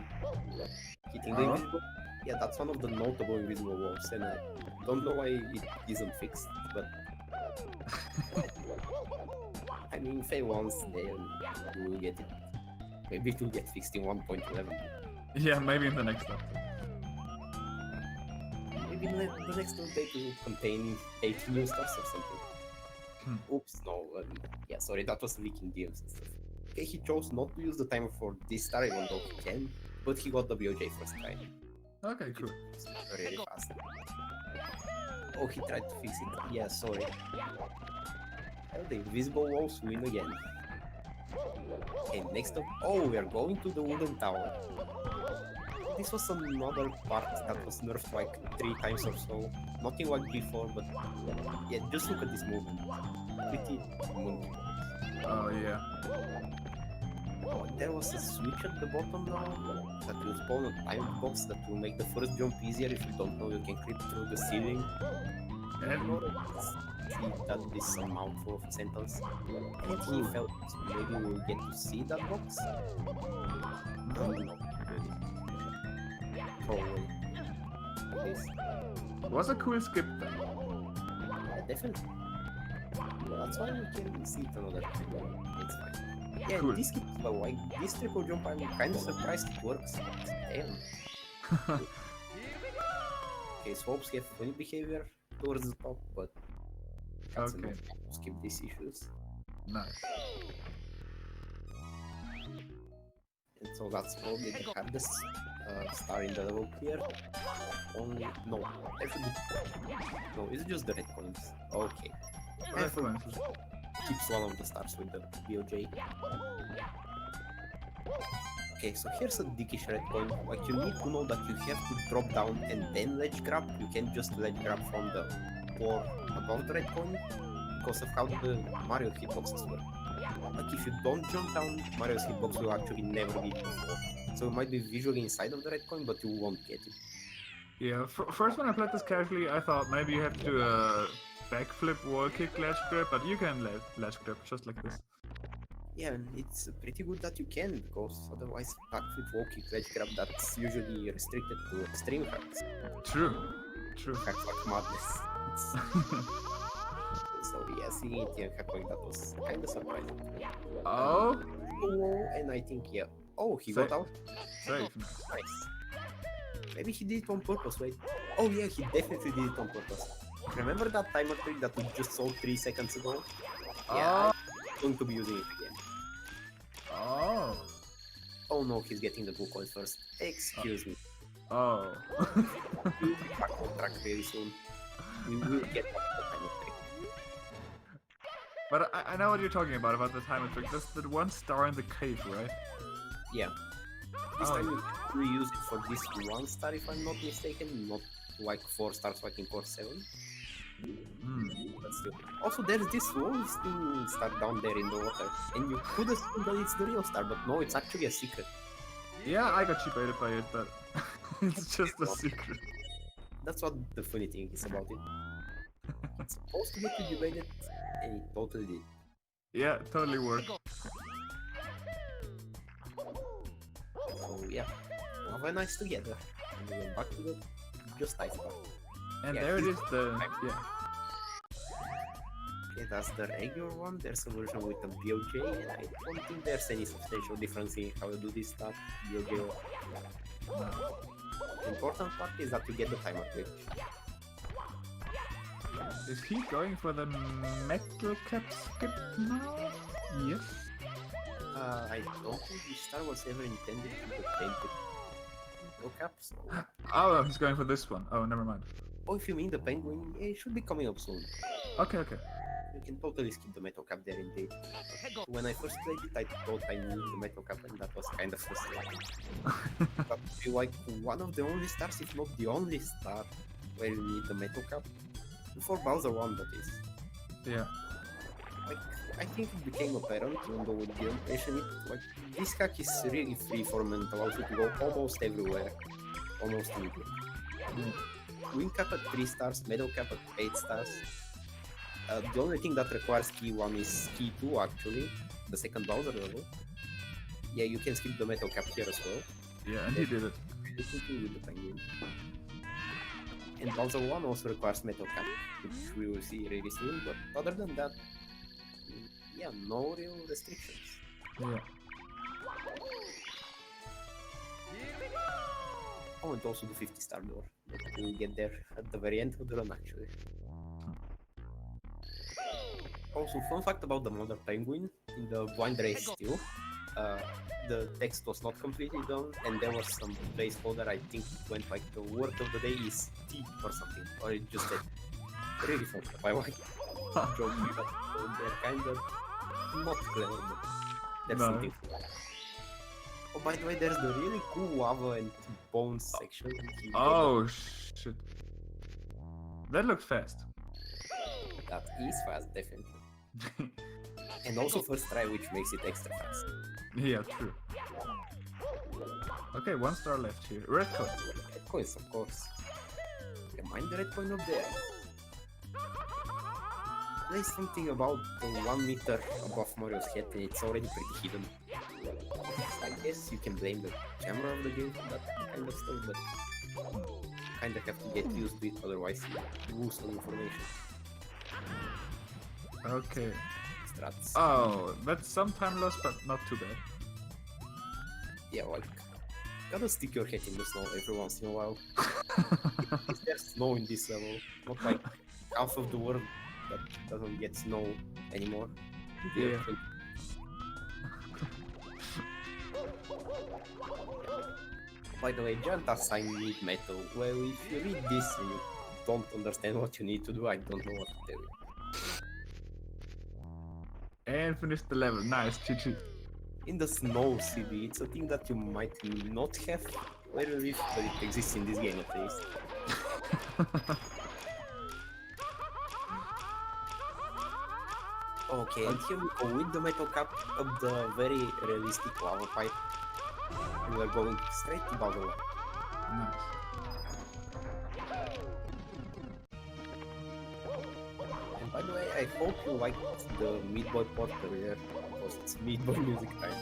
hitting the invisible. Yeah, that's one of the notable invisible walls, and I don't know why it isn't fixed, but I mean, fail once, then you will get it. Maybe it will get fixed in 1.11. Yeah, maybe in the next update. Maybe the next update will contain 8 new stars or something. Oops, no. Yeah, sorry, that was leaking DMs and stuff. Okay, he chose not to use the timer for this star, even though he can, but he got the BOJ first try. Okay, cool. Really fast. Oh, he tried to fix it. Yeah, sorry. Well, the invisible walls win again. Okay, next up. Oh, we are going to the wooden tower. This was another part that was nerfed like 3 times or so. Nothing like before, but yeah, just look at this movement. Pretty monkey. Oh, yeah. Oh, there was a switch at the bottom now that will spawn a time box that will make the first jump easier. If you don't know, you can creep through the ceiling. And That is some mouthful of a sentence. And he felt maybe we'll get to see that box. No, not really. Probably. This. was a cool skip then. Yeah, definitely. That's why we can see it another time. It's fine. Yeah, Cool. this keeps low. Like this triple jump, I'm kind of surprised it works. Damn. Okay, swapes have funny behavior towards the top, but that's Okay. enough to skip these issues. Nice. And so that's probably the hardest star in the level clear. Only no, actually, no, it's just the red coins. Okay, Red coins. keeps one of the stars with the BOJ. Okay, so here's a dickish red coin. Like you need to know that you have to drop down and then ledge grab. You can't just ledge grab from the floor above the red coin because of how the Mario hitboxes work. Like if you don't jump down, Mario's hitbox will actually never hit the floor. So it might be visually inside of the red coin, but you won't get it. Yeah, first when I played this casually, I thought maybe you have to backflip, wall kick, ledge grab, but you can ledge grab just like this. Yeah, and it's pretty good that you can, because otherwise backflip, wall kick, ledge grab, that's usually restricted to extreme hacks. True. True. Hacks like madness. So yeah, seeing it in hack like that was kinda surprising. Oh, Oh, and I think, yeah. Oh, he Safe. got out. safe. Nice. Maybe he did it on purpose, wait. Oh yeah, he definitely did it on purpose. Remember that timer trick that we just saw 3 seconds ago? Yeah, I'm going to be using it again. Oh. Oh no, he's getting the blue coins first. Excuse me. Oh. We'll be back on track very soon. We will get back to the timer trick. But I know what you're talking about the timer trick. That's the one star in the cave, right? Yeah. This Oh. time we reuse it for this 1 star if I'm not mistaken, not like 4 stars like in Core 7. But still. Also, there's this rolling star down there in the water, and you could assume that it's the real star, but no, it's actually a secret. Yeah, I got cheap-baited by it, but it's just a secret. That's what the funny thing is about it. It's supposed to get you debated, and it totally did. Yeah, totally worked. So yeah, now we're nice together. And we went back to the just ice bar. And Yeah, there it he's- is, the... yeah. Okay, that's the regular one. There's a version with a BOJ, and I don't think there's any substantial difference in how you do this stuff. BOJ. The important part is that you get the timer quick. Is he going for the metal cap skip now? Yes. I don't think this star was ever intended to be painted. metal cap. So, Oh, he's going for this one. Oh, never mind. if you mean the penguin, it should be coming up soon. Okay, okay. You can totally skip the metal cap there indeed. When I first played it, I thought I knew the metal cap, and that was kind of frustrating. But I feel like one of the only stars, if not the only star, where you need the metal cap. For Bowser 1, that is. Yeah. Like, I think it became apparent, even though we didn't mention it, like, this hack is really freeform and allows you to go almost everywhere, almost immediately. Wing cap at 3 stars, metal cap at 8 stars. The only thing that requires key 1 is key 2 actually, the second Bowser level. Yeah, you can skip the metal cap here as well. Yeah, and he did it. With the penguin. And Bowser 1 also requires metal cap, which we will see really soon, but other than that, yeah, no real restrictions. Yeah. Oh, and also the 50-star door, but we'll get there at the very end of the run actually. Also, fun fact about the Mother Penguin, in the blind race still, the text was not completely done, and there was some placeholder, I think it went like the word of the day is tea or something, or it just said, really fucked up, I like joking, but they're kind of not clever, but there's something. Oh, by the way, there's the really cool lava and bones section. Oh, shit. That looks fast. That is fast, definitely. And also first try, which makes it extra fast. Yeah, true. Okay, 1 star left here. Red coin. Red coins, of course. Remind the red coin up there. There's something about the 1 meter above Mario's head, and it's already pretty hidden. I guess you can blame the camera of the game for that kind of stuff, but kinda have to get used to it, otherwise you lose some information. Okay. Strats. Oh, that's some time lost, but not too bad. Yeah, like, gotta stick your head in the snow every once in a while. There's snow in this level, not like half of the world that doesn't get snow anymore. Yeah. By the way, Janta sign need metal. Well, if you read this and you don't understand what you need to do, I don't know what to tell you. And finish the level. Nice, GG. In the snow CD, it's a thing that you might not have where you live, but it exists in this game at least. Okay, and here we go with the metal cap of the very realistic lava pipe. We are going straight to Bowser 1. Nice. And by the way, I hope you liked the Meat Boy part earlier, because it's Meat Boy music time.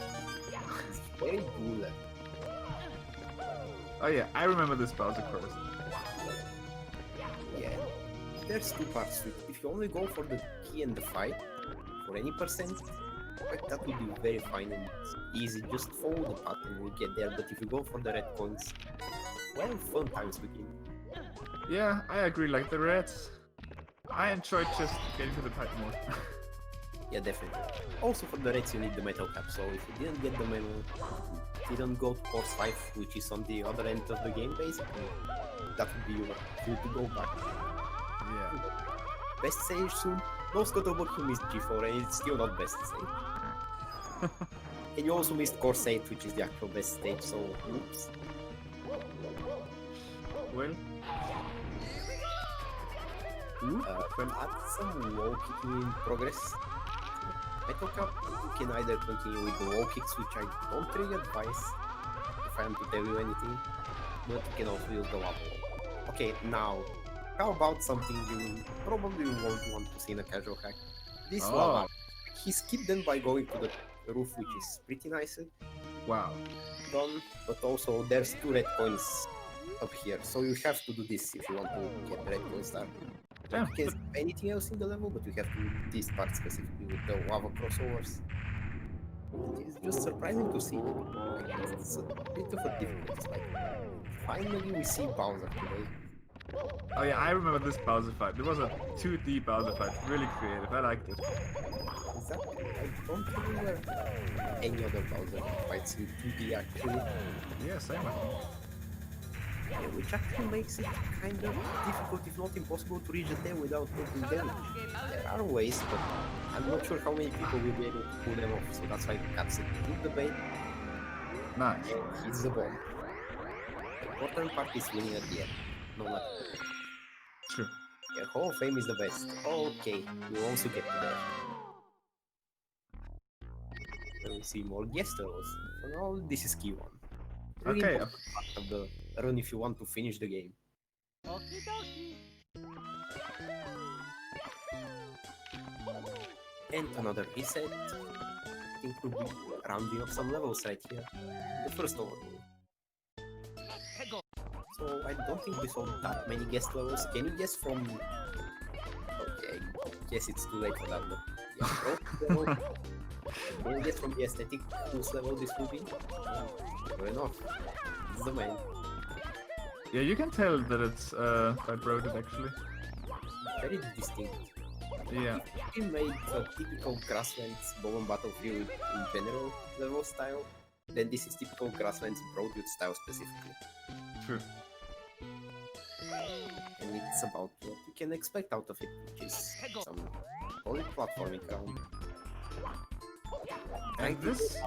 It's very cool. Oh yeah, I remember this Bowser chorus. Yeah, there's 2 parts to it. If you only go for the key and the fight, for any percent, like, that would be very fine and easy, just follow the pattern and you get there, but if you go for the red coins, well, fun times begin. Yeah, I agree, like the reds. I enjoyed just getting to the pipe more. Yeah, definitely. Also for the reds you need the metal cap, so if you didn't get the medal, didn't go to course 5, which is on the other end of the game basically, that would be your cue to go back. Yeah. Best save soon? No Scuttlebug, you missed G4 and it's still not best save. And you also missed course 8, which is the actual best stage, so oops. Well. That's some wall kicking in progress. Metal Cap, you can either continue with the wall kicks, which I don't really advise, if I am to tell you anything, but you can also use the lava wall. Okay, now, how about something you probably won't want to see in a casual hack? This lava. He skipped them by going to the roof, which is pretty nice. Wow. Done, but also there's 2 red coins up here, so you have to do this if you want to get the red coins there. Damn. You can skip anything else in the level, but you have to do this part specifically with the lava crossovers. It's just surprising to see. Like, it's a bit of a difficult spike. Finally we see Bowser today. Oh yeah, I remember this Bowser fight. It was a 2D Bowser fight. Really creative. I liked it. Exactly. I don't remember any other Bowser fights in 2D actually. Yeah, same I think. which actually makes it kind of difficult, if not impossible, to reach the tail without taking damage. There are ways, but I'm not sure how many people will be able to pull them off, so that's why Katze took the bait Nice. and hits the bomb. The important part is winning at the end, no matter what. True. Yeah, Hall of Fame is the best. Okay, we'll also get to that. We'll see more guest levels. For now, this is key one. Really Okay. important part of the run if you want to finish the game. And another reset. I think we'll be rounding up some levels right here. The first overview. So I don't think we saw that many guest levels. Can you guess from... Okay, guess it's too late for that, but yeah, can you guess from the aesthetic whose level this will be? Fair enough. It's the main. Yeah, you can tell that it's quite broaded actually. Very distinct. Yeah. He made a typical Grasslands Bomb Battlefield in general level style, then this is typical Grasslands Broadwood style specifically. True. And it's about what you can expect out of it, which is some solid platforming ground. And this...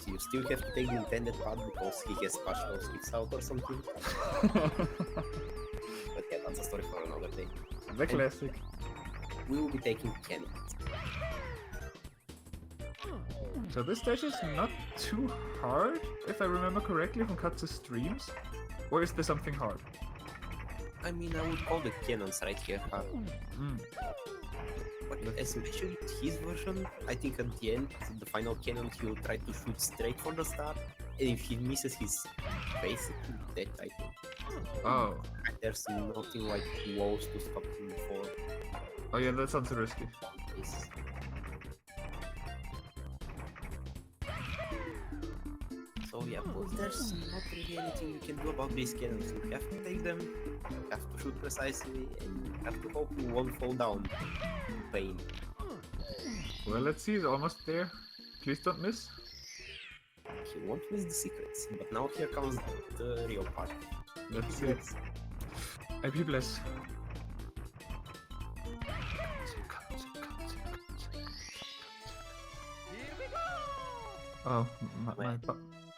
So you still have to take the intended path because he has partial sticks out or something. But yeah, that's a story for another day. The classic. We will be taking Kenny. So this stage is not too hard, if I remember correctly from Katze's streams. Or is there something hard? I mean, I would call the cannons right here hard. Mm. But as mentioned, his version, I think at the end, the final cannon, he'll try to shoot straight for the start. And if he misses, he's basically dead, I think. Oh. There's nothing like walls to stop him for. Oh yeah, that sounds risky. This. So yeah, but there's not really anything you can do about these cannons. You have to take them, you have to shoot precisely, and you have to hope you won't fall down. Pain. Well, let's see, it's almost there. Please don't miss. He won't miss the secrets, but now here comes the real part. Let's see. I be blessed. Oh, my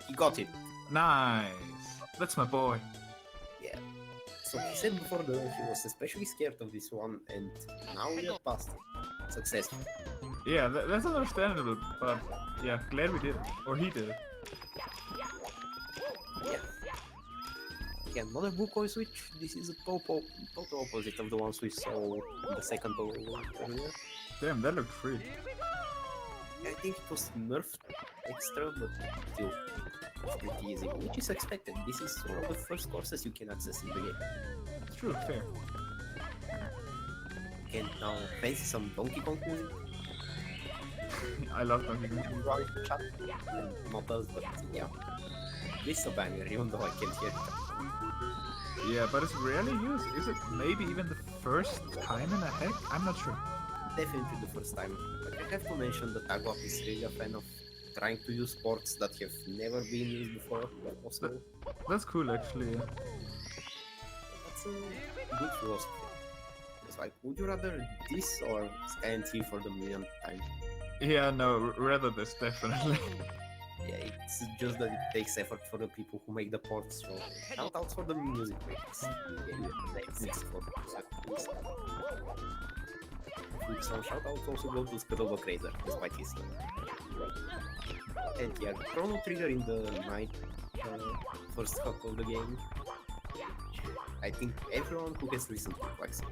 He got it. nice. That's my boy. Yeah. So he said before the run he was especially scared of this one, and now we are past it. Successful. Yeah, that's understandable, but yeah, glad we did it. Or he did it. Yeah. Again, another Bukoi switch. This is a total opposite of the ones we saw in the second earlier. Damn, that looked free. I think it was nerfed extra, but still it's pretty easy, which is expected. This is one of the first courses you can access in the game. It's true, fair. And now fancy some Donkey Kong music. I love Donkey Kong. Right, chat, and not us, but yeah. This is a banger, even though I can't hear it. Yeah, but it's rarely used. Is it maybe even the first time in a hack? I'm not sure. Definitely the first time. But I have to mention that Agwap is really a fan of trying to use ports that have never been used before, where possible. That's cool, actually. Yeah. That's a good philosophy. It's like, would you rather this or Sky and Sea for the millionth time? Yeah, no, rather this, definitely. Yeah, it's just that it takes effort for the people who make the ports, so shout out for the music makers. Next for some shout outs also go to Scuttlebutt Razor, despite his name. And yeah, Chrono Trigger in the night, first half of the game. I think everyone who has listened to likes it.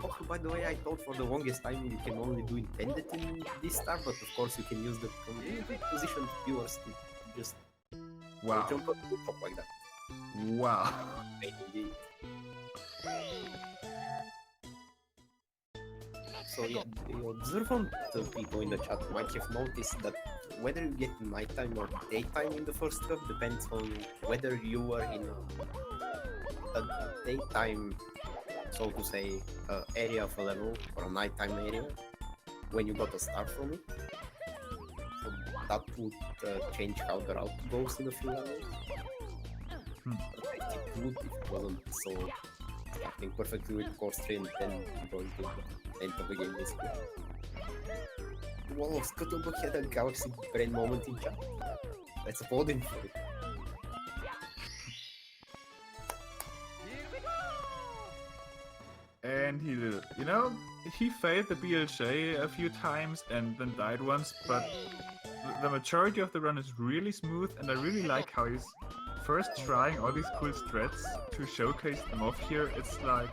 Also, by the way, I thought for the longest time you can only do intended in this stuff, but of course you can use the community positioned viewers to just jump up to the top like that. Wow. Indeed. So yeah, the observant people in the chat might have noticed that whether you get nighttime or daytime in the first cup depends on whether you were in a daytime, so to say, area of a level or a nighttime area when you got a star from it. So that would change how the route goes in a few levels. I good if it wasn't so starting perfectly with course 3 and then going to the end of the game basically. Wow, Scuttlebug had a galaxy brain moment in chat. Let's applaud him for it. And he did it. You know, he failed the BLJ a few times and then died once, but the majority of the run is really smooth, and I really like how he's first trying all these cool strats to showcase them off here. It's like,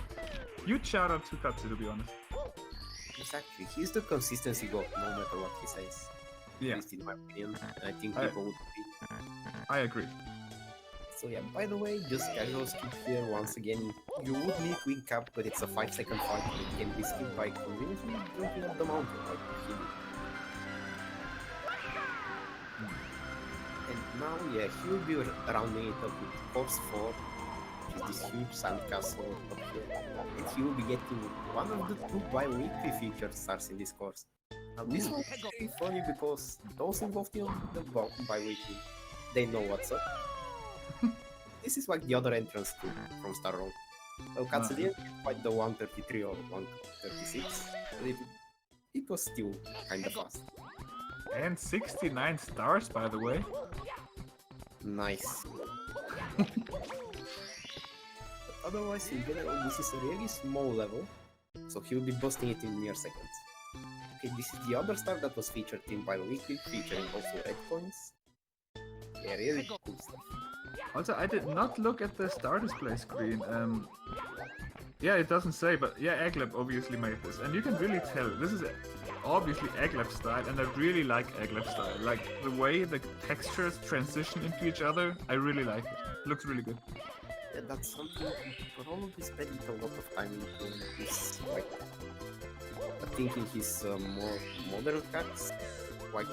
huge shout out to Katze, to be honest. Exactly, he's the consistency god no matter what he says. Yeah, At least in my opinion, and I think people would agree. I agree. So yeah, by the way, just casual skip here once again. You would need wing cap, but it's a 5-second fight that can be skipped by conveniently jumping up the mountain like he did. And now, yeah, he will be rounding it up with course 4, which is this huge sandcastle up here. And he will be getting one of the 2 bi-weekly featured stars in this course. Now this one is really funny because those involved in the bi-weekly, they know what's up. This is like the other entrance from Star Road. Well, Katze didn't get quite the 133 or 136, but it was still kinda fast. And 69 stars, by the way. Nice. But otherwise, in general, this is a really small level, so he'll be busting it in mere seconds. Okay, this is the other star that was featured in bi-weekly, featuring also red coins. Yeah, really cool stuff. Also, I did not look at the star display screen. Yeah, it doesn't say, but yeah, Agleb obviously made this, and you can really tell this is obviously Agleb style, and I really like Agleb style. Like the way the textures transition into each other, I really like it. Looks really good. Yeah, that's something probably spent a lot of time into his, like, I think in his more modern cuts. Like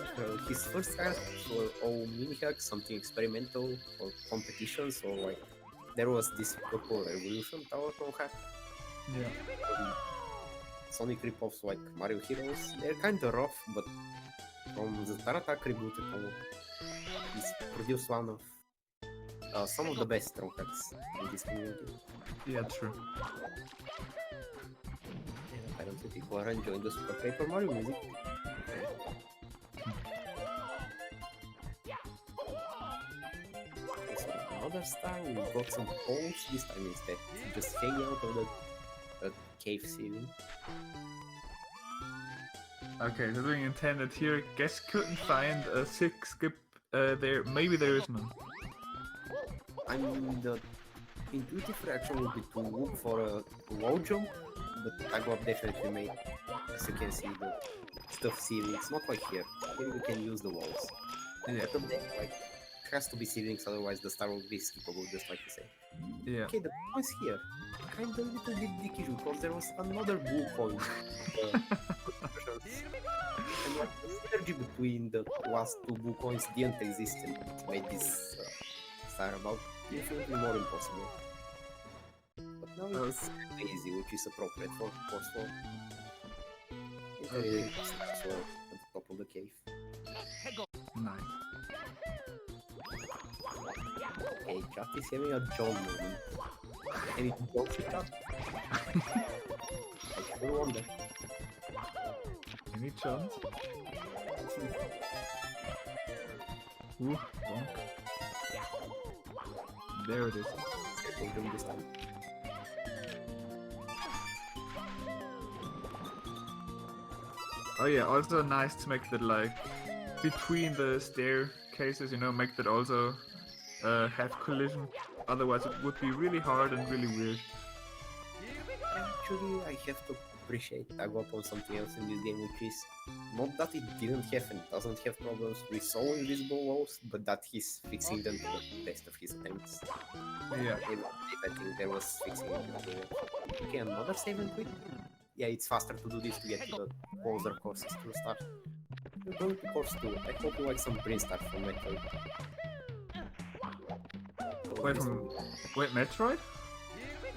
his first cuts were all mini hacks, something experimental or competitions, or like there was this purple revolution tower pro hack. Yeah. Sonic ripoffs like Mario Heroes, they're kinda rough, but from the Star Attack rebooted, he's produced one of some of the best ROM hacks in this community. Yeah, true. And apparently people are enjoying the Super Paper Mario music. Okay, so another star, we've got some poles this time instead, just hanging out of the cave ceiling. Okay, so being intended here, guess couldn't find a 6 skip there. Maybe there is none. I mean, the intuitive reaction would be to look for a wall jump, but Agwab definitely made, as you can see, the stuff ceilings, not like here. Here we can use the walls. Yeah. But then, like, it has to be ceilings, otherwise the star will be skippable, just like you say. Yeah. Okay, the points here, kind of a little bit dickish because there was another blue coin. And like the synergy between the last 2 blue coins didn't exist, and it made this star about infinitely more impossible. But now it's easy, which is appropriate for course 4. It's really stars were at the top of the cave. Nice. Okay, chat is having a John moment. Any jokes with chat? I sure wonder. Any chance? Ooh, bonk. There it is. We'll do this time. Oh yeah, also nice to make that like between the staircases, you know, make that also have collision. Otherwise it would be really hard and really weird. Actually, I have to appreciate Agwap on something else in this game, which is not that it didn't have and doesn't have problems with so invisible walls, but that he's fixing them to the best of his attempts. Yeah. I think there was fixing it. Okay, another save and quit. Yeah, it's faster to do this to get to the closer courses to start. We're going to course 2. I hope you like some Prince start from Metroid. Wait, Metroid?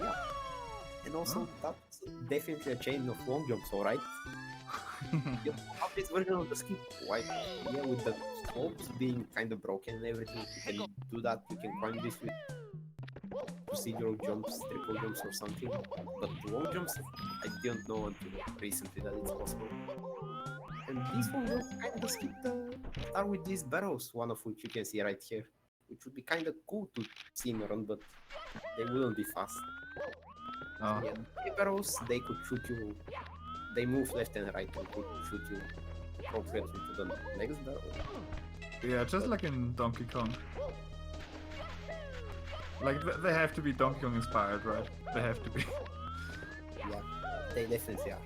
Yeah. And also, that's definitely a chain of long jumps, alright? You have this version of the skip, like, yeah, with the slopes being kind of broken and everything, you can do that, you can climb this with procedural jumps, triple jumps or something, but long jumps, I didn't know until recently that it's possible. And these long jumps kind of skip the start with these barrels, one of which you can see right here, which would be kind of cool to see in a run, but they wouldn't be fast. Oh. Yeah, the barrels, they could shoot you, they move left and right and could shoot you appropriately to the next barrel. Yeah, just like in Donkey Kong. Like, they have to be Donkey Kong inspired, right? They have to be. Yeah, they definitely are.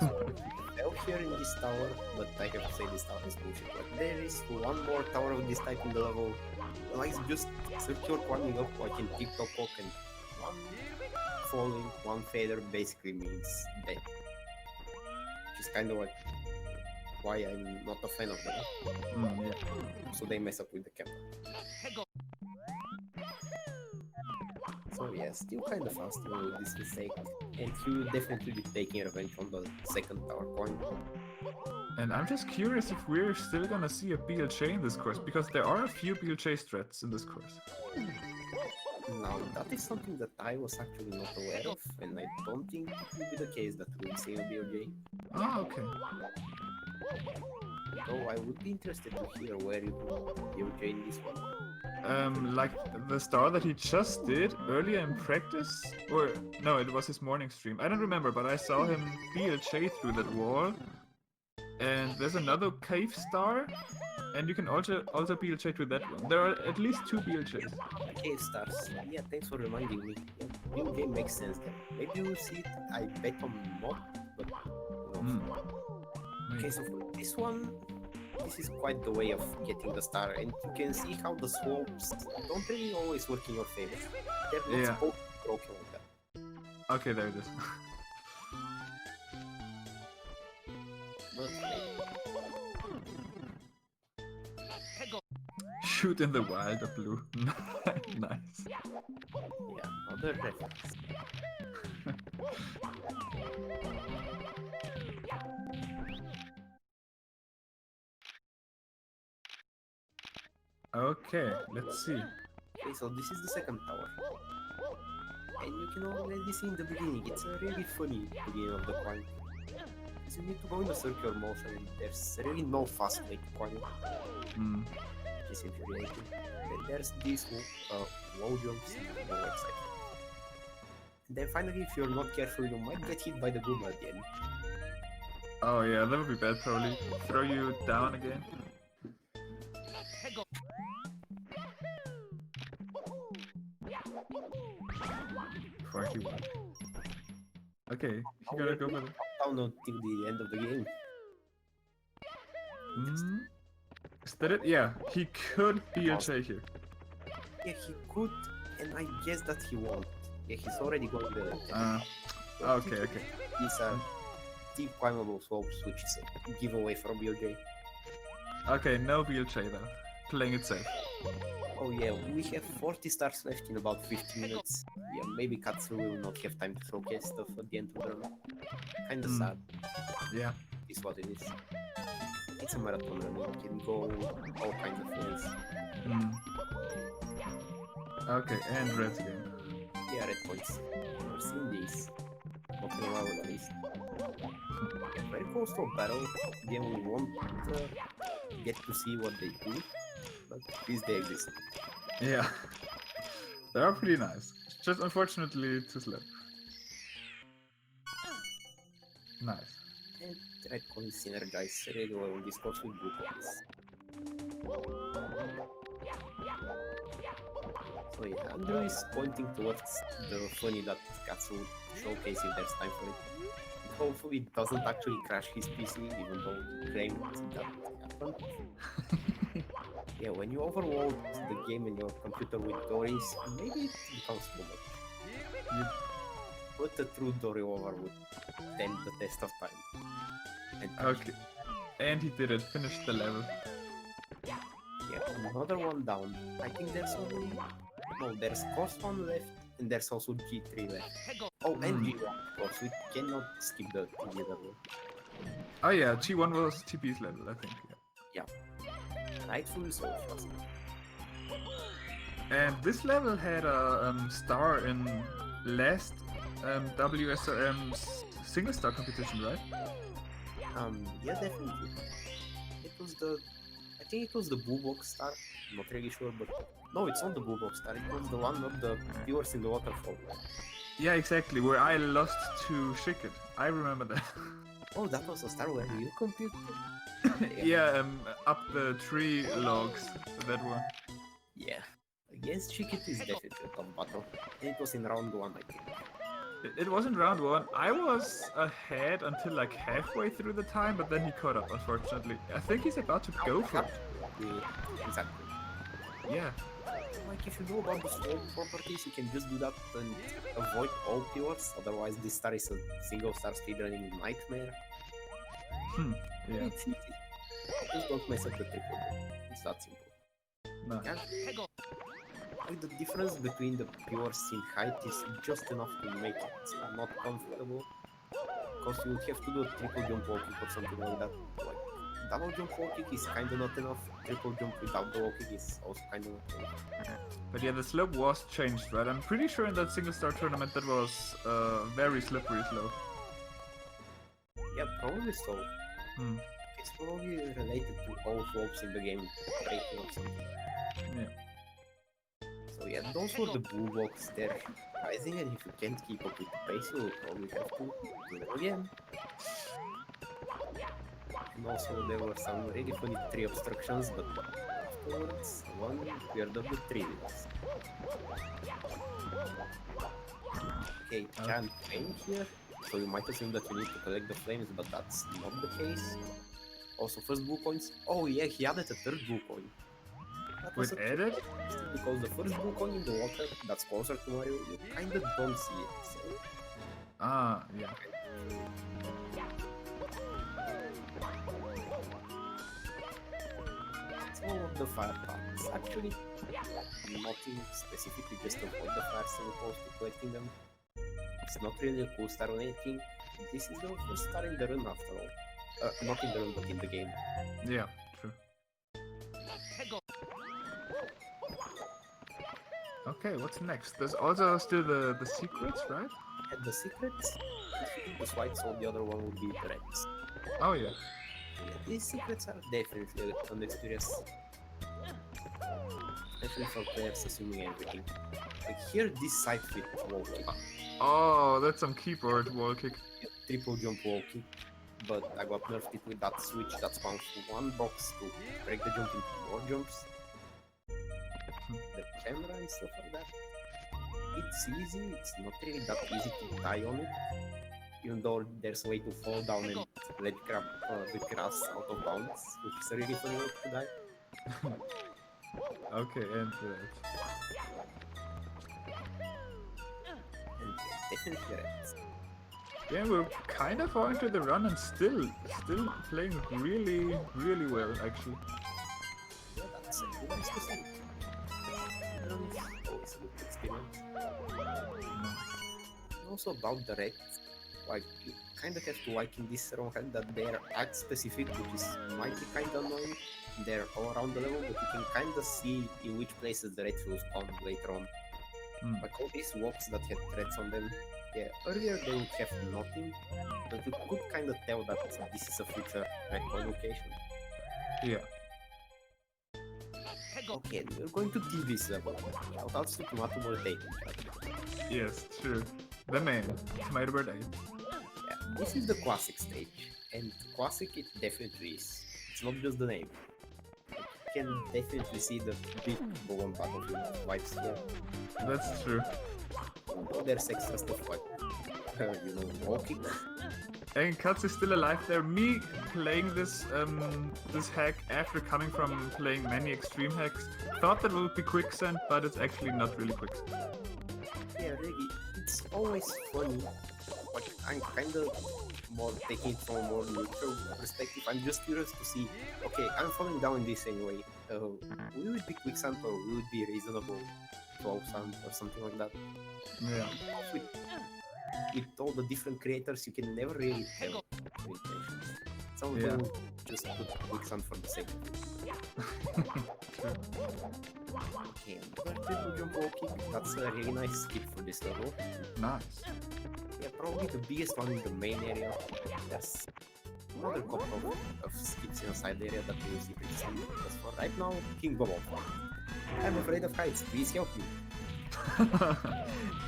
So, fell here in this tower, but I have to say this tower is bullshit. But there is one more tower of this type in the level. Like, just circular climbing up like in TikTok and one falling, one failure basically means death. Which is kind of like why I'm not a fan of them. Yeah. So they mess up with the camera. So yeah, still kind of fast with this mistake, and he will definitely be taking revenge on the second tower coin. And I'm just curious if we're still gonna see a BLJ in this course, because there are a few BLJ strats in this course. Now, that is something that I was actually not aware of, and I don't think it will be the case that we'll see a BLJ. Oh, okay. So I would be interested to hear where you put BLJ in this one. Like the star that he just did earlier in practice, or no, it was his morning stream. I don't remember, but I saw him BLJ through that wall. And there's another cave star, and you can also BLJ through that one. There are at least 2 BLJs. Cave stars. Yeah, thanks for reminding me. Yeah, BLJ makes sense then. Maybe we'll see it. I bet on not, but no. Okay, so for this one, this is quite the way of getting the star, and you can see how the slopes don't really always work in your favor. They're not supposed to be broken like that. Okay, there it is. But Shoot in the wild of blue. Nice. yeah, other reference. Okay, let's see. Okay, so this is the second tower. And you can already see in the beginning, it's a really funny beginning of the climb. Because you need to go in a circular motion, and there's really no fast way to climb. Which is infuriating. Then there's these low jumps on the right side. And then finally, if you're not careful, you might get hit by the boom at the end. Oh yeah, that would be bad probably. Throw you down again. Okay, you gotta go for it. Down until the end of the game. Is that it? Yeah, he could BLJ here. Yeah, he could, and I guess that he won't. Yeah, he's already going there. Okay. These are steep climbable slopes, which is a giveaway for BLJ. Okay, no BLJ though. Playing it safe. Oh yeah, we have 40 stars left in about 50 minutes. Yeah, maybe Katsu will not have time to showcase stuff at the end of the run. Kinda sad. Yeah. Is what it is. It's a marathon run, you can go all kinds of ways. Okay, and reds again. Yeah, red points. I've seen these. Not in a while at least. Very close to a battle. Again, we won't get to see what they do, but at least they exist. Yeah. They are pretty nice. Just unfortunately too slow. Nice. And red coins synergize really well in this course with blue coins. So yeah, Andrew is pointing towards the funny that Katsu would showcase if there's time for it. Hopefully it doesn't actually crash his PC, even though he claimed that happened. Yeah, when you overload the game and your computer with Dories, maybe it becomes too much. But the true Dory over would stand the test of time. And okay. And he did it, finished the level. yeah, another one down. I think there's only... No, there's course 1 left, and there's also G3 left. Oh, and G1, of course, we cannot skip the TB level. Oh yeah, G1 was TP's level, I think. Yeah. Rightfully so, trust me. And this level had a star in last WSRM single star competition, right? Yeah, definitely. It was I think it was the Blue Box star. I'm not really sure, but no, it's not the Blue Box star. It was the one of the viewers in the waterfall. Yeah, exactly. Where I lost to Shikit. I remember that. Oh, that was the star where you computed. Yeah, up the tree logs. That one. Yeah. Against Shikit is definitely a tough battle. And it was in round 1, I think. It wasn't round 1. I was ahead until like halfway through the time, but then he caught up, unfortunately. I think he's about to go for it. Yeah, exactly. Yeah. Like, if you know about the sword properties, you can just do that and avoid all pures. Otherwise, this star is a single star speedrunning nightmare. Yeah. It's easy. Just don't mess up the triple. It's that simple. No. And like, the difference between the pures in height is just enough to make it not comfortable. Because you would have to do a triple jump wall kick or something like that. Like, double jump wall kick is kinda not enough. Triple jump without the wall kick is also kinda not enough. But yeah, the slope was changed, right? I'm pretty sure in that single star tournament that was very slippery slope. Yeah, probably so. Hmm. It's probably related to all slopes in the game breaking or something. Yeah. So yeah, those were the blue blocks. They're rising, and if you can't keep up with the pace, you'll probably have to do them again. And also there were some really funny tree obstructions, but afterwards, one cleared up the tree wheels. Okay, giant flame here, so you might assume that you need to collect the flames, but that's not the case. Also, first blue coins. Oh yeah, he added a third blue coin. That was Wait, a added? because the first blue coin in the water that's closer to Mario, you kinda don't see it. So Ah, yeah. it's all of the fire parts. Actually, nothing specifically, just avoid the fires as opposed to collecting them. It's not really a cool star or anything. This is the first star in the run after all. Not in the run, but in the game. Yeah, true. Okay, what's next? There's also still the secrets, right? And the secrets, if you do the white, so the other one would be the reds. Oh yeah. Yeah, these secrets are definitely a fun experience. Especially for players assuming everything. Like here, this side flip wall kick. Oh, that's some keyboard wall kick. Triple jump wall kick. But I got nerfed it with that switch that spawns one box to break the jump into more jumps. The camera and stuff like that. It's easy, it's not really that easy to die on it. Even though there's a way to fall down and let grab the grass out of bounds, which is a really funny way to die. Okay, and And definitely reds. yeah, we're kind of far into the run and still playing really well, actually. Yeah, that's a good experience. Always a good experience. Also about the reds, like you kind of have to like in this ROM that they're act specific, which is might be kind of annoying. They're all around the level, but you can kind of see in which places the reds will spawn later on. Like all these walks that had threads on them, yeah, earlier they would have nothing, but you could kind of tell that this is a future red coin location. Yeah. Okay, we're going to kill this level. Shoutouts to Tomato Mortating. Yes, true. The man, Tomato Bird 8. Yeah, this is the classic stage, and classic it definitely is. It's not just the name. You can definitely see the big balloon battlefield vibes here. That's true. Although there's extra stuff like, walking. And Katze is still alive there. Me playing this this hack after coming from playing many extreme hacks, thought that would be quicksand, but it's actually not really quicksand. Yeah, really, it's always funny. Like, I'm kind of more taking it from a more neutral perspective. I'm just curious to see, okay, I'm falling down in this anyway. Will it be quicksand or will it be reasonable 12 sand or something like that? Yeah. With all the different creators, you can never really tell. So Yeah. we'll just put quicksand for the sake of it. True. Okay, another triple jump walking. That's a really nice skip for this level. Nice. Yeah, probably the biggest one in the main area. There's another couple of skips in a side area that we will see pretty soon. But for right now, King Bob. I'm afraid of heights, please help me.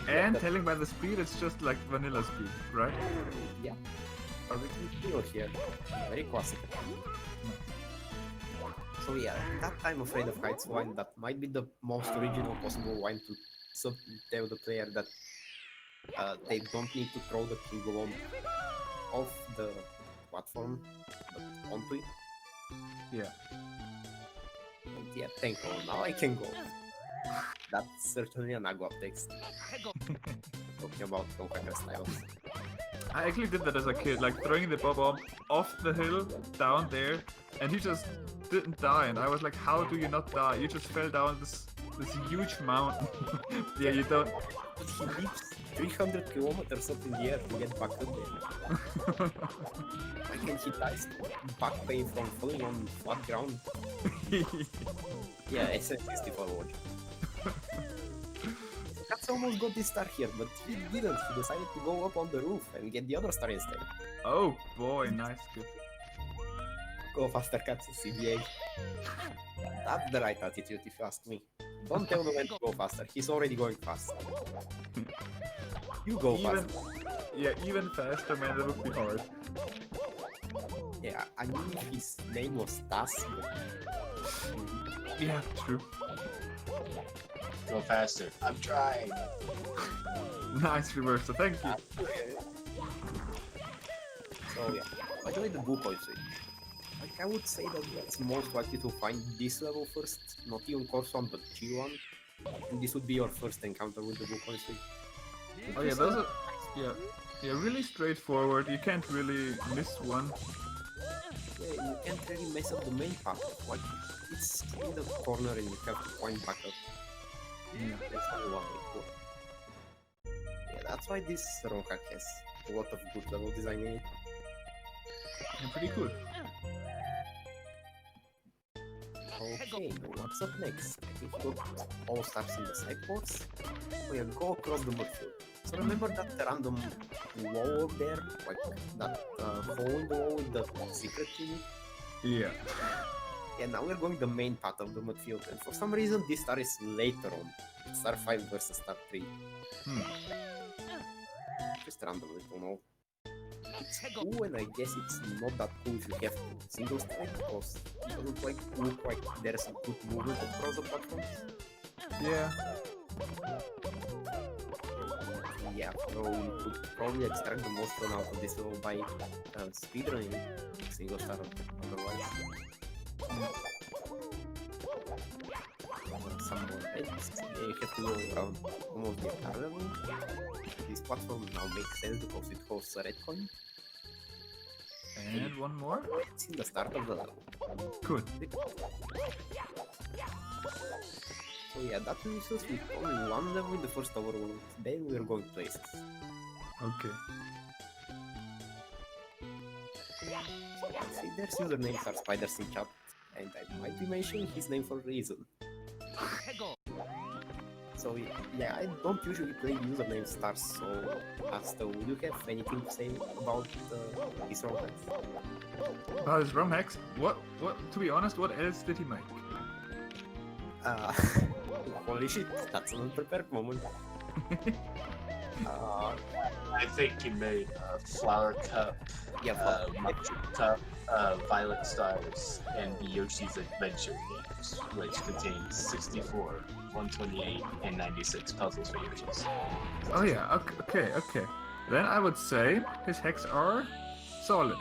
And telling by the speed, it's just like vanilla speed, right? Yeah, perfectly clear here. Very classic. So yeah, that I'm afraid of heights wine, that might be the most original possible wine to tell the player that they don't need to throw the King Bob off the platform, but onto it. Yeah. And yeah, thank God, now I can go. That's certainly an agua text. Talking about Tonkaker styles. I actually did that as a kid, like throwing the bob off the hill down there, and he just didn't die. And I was like, how do you not die? You just fell down this huge mountain. Yeah, you don't. But he leaps 300 kilometers up in the air to get back up there. Why can't he die? Back pain from falling on flat ground. Yeah, SF64 logic. Katze almost got this star here, but he didn't. He decided to go up on the roof and get the other star instead. Oh boy, nice skip. Go faster, Katze, CBA. That's the right attitude, if you ask me. Don't tell the man to go faster. He's already going fast. You go faster. Even faster, man. That would be hard. Yeah, I mean, if his name was Tas. Yeah, true. Go faster. I'm trying. Nice reversal. Thank you. So yeah, I joined the blue coin suite. Like, I would say that it's most likely to find this level first, not even course 1, but G1. And this would be your first encounter with the blue coin suite. Oh yeah, those are yeah, really straightforward. You can't really miss one. Yeah, you can't really mess up the main part. Like, it's in the corner and you have to point back up. Yeah. That's only one way to go. Yeah, that's why this ROM hack has a lot of good level design in it. And pretty cool. Okay, what's up next? I think we got all stars in the side ports. We have go across the midfield. So remember that random wall up there? Like that hole in the wall with the secret in it? Yeah. Yeah, now we're going the main part of the midfield, and for some reason this star is later on. Star 5 versus Star 3. Just randomly, don't know. It's cool, and I guess it's not that cool if you have single strike, because it doesn't look like there's a good movement across the platforms. Yeah. Yeah, so you could probably extract the most fun out of this level by speedrunning single star otherwise. Some more edges. Yeah, you have to go around almost the entire level. This platform now makes sense because it hosts a red coin. And one more. It's in the start of the level. Cool. So yeah, that leaves us with only one level in the first overworld. Then we're going places. Okay. So let's see, their usernames are spiders in chat, and I might be mentioning his name for a reason. So yeah, I don't usually play username stars, so Asta, would you have anything to say about his ROM hacks? About his ROM hacks? What? To be honest, what else did he make? Holy shit, that's an unprepared moment. I think he made a flower cup, Yeah, mushroom cup, violet stars, and the Yoshi's Adventure games, which contains 64, 128, and 96 puzzles for Yoshi's. Oh yeah. Okay. Then I would say his hacks are solid.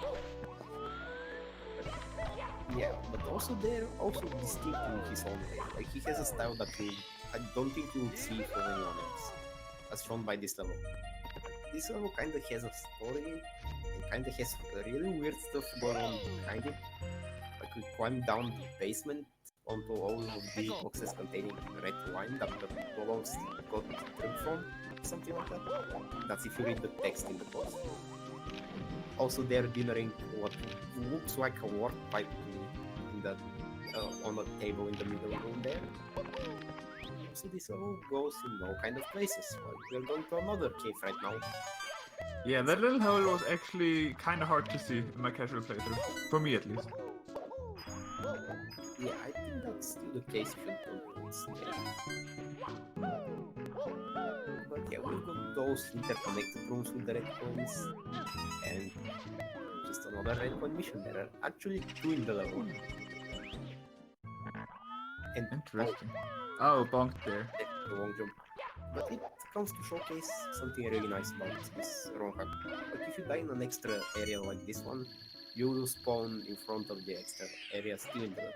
yeah, but also they're also distinct in his own way. Like, he has a style that I don't think you would see from anyone else, as shown by this level. This level kinda has a story, and kinda has really weird stuff going on behind it. Like, we climb down the basement onto all of these boxes containing red wine that the bubbles got drunk from, something like that. That's if you read the text in the box. Also, they're delivering what looks like a warp pipe in the on the table in the middle room there. So this all goes in all kind of places. Like we're going to another cave right now. Yeah, that little hole was actually kind of hard to see in my casual playthrough, for me at least. Yeah, I think that's still the case if you don't know it's there. But yeah, we've got those interconnected rooms with the red coins, and just another red coin mission. There are actually 2 in the level. And Interesting. Oh, bonk there. the long jump. But it comes to showcase something really nice about this ROM hack. Like if you die in an extra area like this one, you will spawn in front of the extra area still in the level.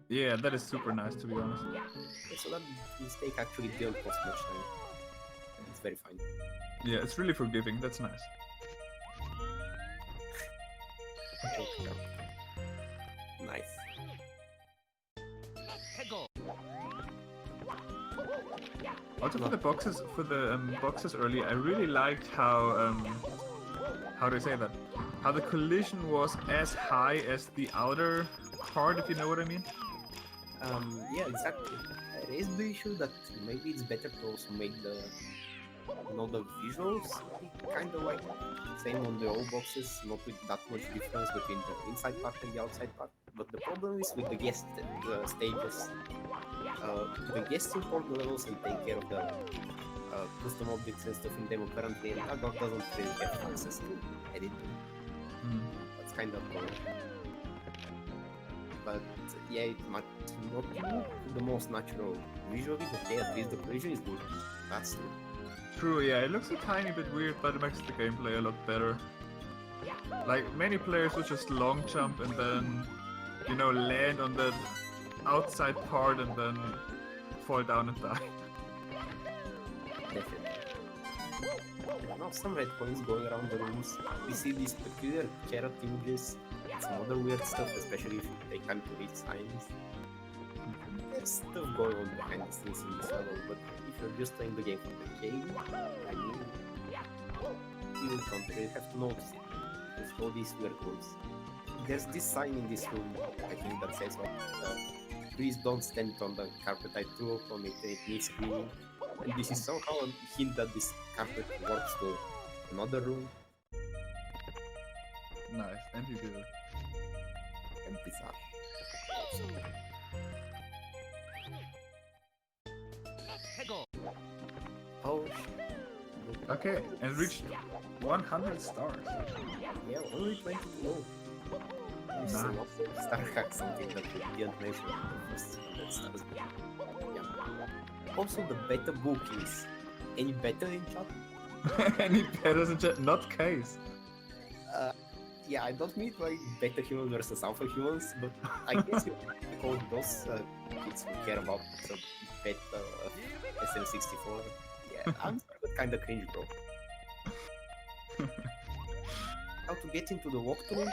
Yeah, that is super nice, to be honest. Yeah, so that mistake actually didn't cost much time. It's very fine. Yeah, it's really forgiving. That's nice. Nice. Also for the boxes earlier, I really liked how do I say that? How the collision was as high as the outer part, if you know what I mean. Yeah, exactly. There is the issue that maybe it's better to also make the visuals kind of like same on the old boxes, not with that much difference between the inside part and the outside part. But the problem is with the guest stages. The guests import the levels and take care of the custom objects and stuff in demo currently, and Agot doesn't really have access to edit them. That's kind of cool. But yeah, it might not look the most natural visually, but yeah, at least the collision is good. That's true. True, yeah, it looks a tiny bit weird, but it makes the gameplay a lot better. Like, many players would just long jump and then, you know, land on the outside part and then fall down and die. Definitely. Now some red coins going around the rooms. We see these peculiar carrot images, some other weird stuff, especially if you take time to read signs. There's stuff going on behind the scenes in this level, but if you're just playing the game for the game, I mean, you don't really have to notice it. With all these weird coins. There's this sign in this room, I think that says what, please don't stand on the carpet I threw upon it, it needs cleaning. And this is somehow a hint that this carpet works to another room. Nice, and you did it. And bizarre. Oh, Okay, and reached 100 stars. yeah, only 20 low. This is a lot of star hack, something that we didn't mention in the first 100 stars. Yeah. Also, the beta book is any better in chat? Any better than just not case. Yeah, I don't mean like beta humans versus alpha humans, but I guess you call those kids who care about the beta SM64. Yeah, I'm kind of cringe, bro. How to get into the walkthrough?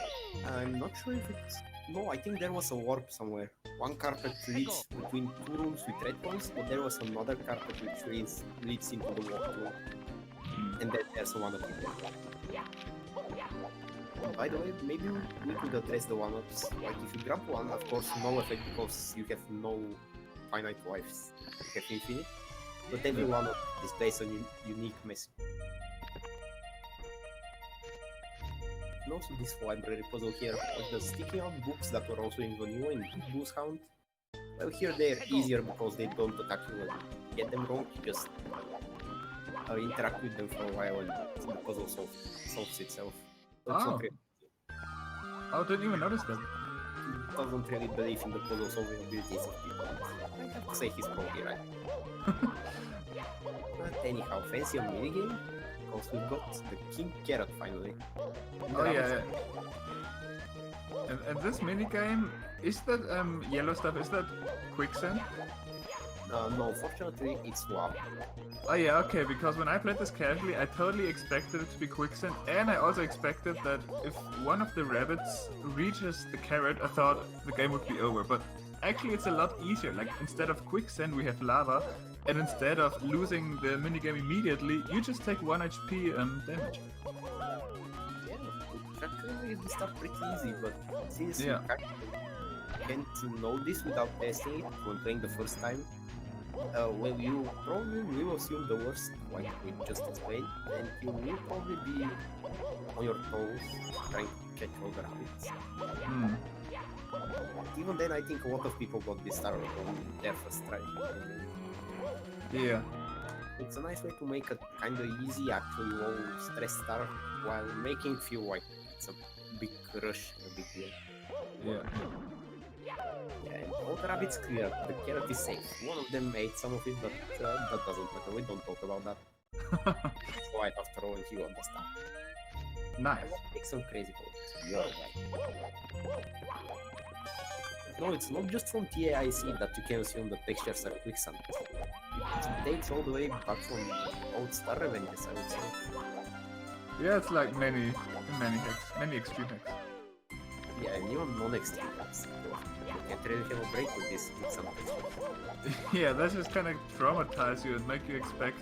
I'm not sure if it's... No, I think there was a warp somewhere. One carpet leads between 2 rooms with red coins, but there was another carpet which leads into the walkthrough. And then there's one of them. By the way, maybe we could address the one-ups. Like if you grab one, of course, no effect because you have no finite lives. You have infinite. But every one-up is based on unique message. And also this library puzzle here, like the sticky out books that were also in Vanilla in Boost Count. Well, here they're easier because they don't attack you when you get them wrong. You just interact with them for a while and the puzzle solves itself. Oh. I didn't even notice that. He doesn't really believe in the puzzle solving abilities of people. I have to say he's probably right. But anyhow, fancy a minigame? Because we got the King Carrot finally. Oh yeah. And this minigame, is that yellow stuff, is that quicksand? No, fortunately it's WoW. Oh yeah, okay, because when I played this casually, I totally expected it to be quicksand, and I also expected that if one of the rabbits reaches the carrot, I thought the game would be over, but actually it's a lot easier. Like, instead of quicksand, we have lava, and instead of losing the minigame immediately, you just take 1 HP damage. Yeah, good track normally they start pretty easy, but since Yeah. you can't know this without testing it when playing the first time, well, you probably will assume the worst, like we just explained, and you will probably be on your toes trying to catch all the rabbits. Hmm. Even then, I think a lot of people got this star on their first try. Yeah. It's a nice way to make a kind of easy, actually low stress star while making feel like it's a big rush, a big deal. Yeah. Yeah, and all the rabbits clear. The carrot is safe. One of them ate some of it, but that doesn't matter. We don't talk about that. It's white after all, and he got the star. Nice. Make some crazy calls. You're right. No, it's not just from TAIC that you can assume the textures are quicksand. It dates all the way back from old Star Revenges, I would say. Yeah, it's like many hacks, many extreme hacks. Yeah, and even non-extreme hacks. You can't really have a break with this quicksand texture. Yeah, that just kind of traumatize you and make you expect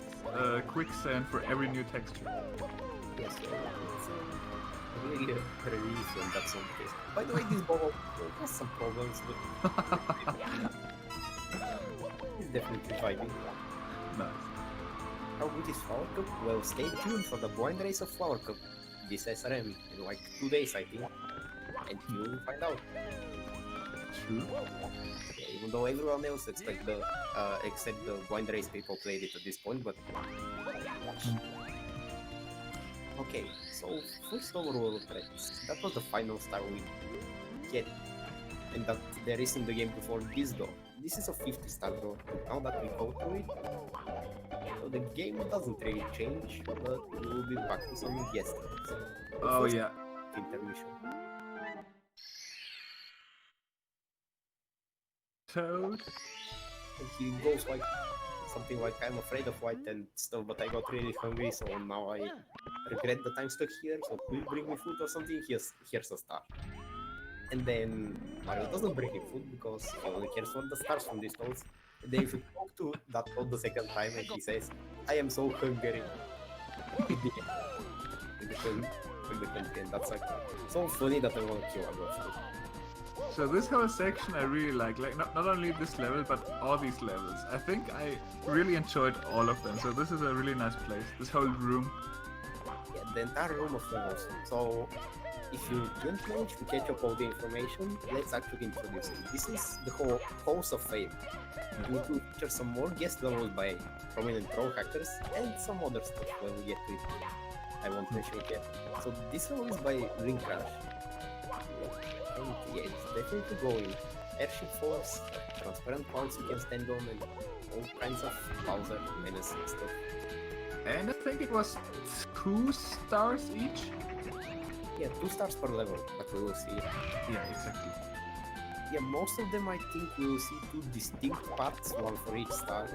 quicksand for every new texture. Yes, it's really a relief when that's not the case. By the way, this bubble has some problems, but it's definitely vibing. Nice. How good is Flower Cup? Well, stay tuned for the blind race of Flower Cup this SRM in like 2 days, I think, and you'll find out. True. Yeah, even though everyone else except the blind race people played it at this point, but okay. So first overall threats. That was the final star we get, and that there is in the game before this door. This is a 50-star door. Now that we go through it, so the game doesn't really change, but we will be back to some yesterdays. Oh yeah. Intermission. Toad. And he goes like something like, I'm afraid of white and stuff, but I got really hungry, so now I regret the time stuck here, so please bring me food or something. Here's a star. And then Mario doesn't bring him food because he only cares for the stars from these toads. And then if you talk to that toad the second time and he says, I am so hungry. With the country, and that's like so funny that I want to kill a girl. So this whole section I really like not only this level but all these levels. I think I really enjoyed all of them. So this is a really nice place. This whole room. Yeah, the entire room of levels. So if you didn't manage to catch up all the information, let's actually introduce it. This is the whole Halls of Fame. We will feature some more guest levels by prominent pro hackers and some other stuff when we get to it. I won't mention it yet. So this level is by Ring Crash. And yeah, it's definitely going. Airship force, transparent clouds you can stand on, and all kinds of Bowser menace and stuff. And I think it was 2 stars each. Yeah, 2 stars per level, but we will see. Yeah, exactly. Yeah, most of them I think we will see 2 distinct parts, one for each star.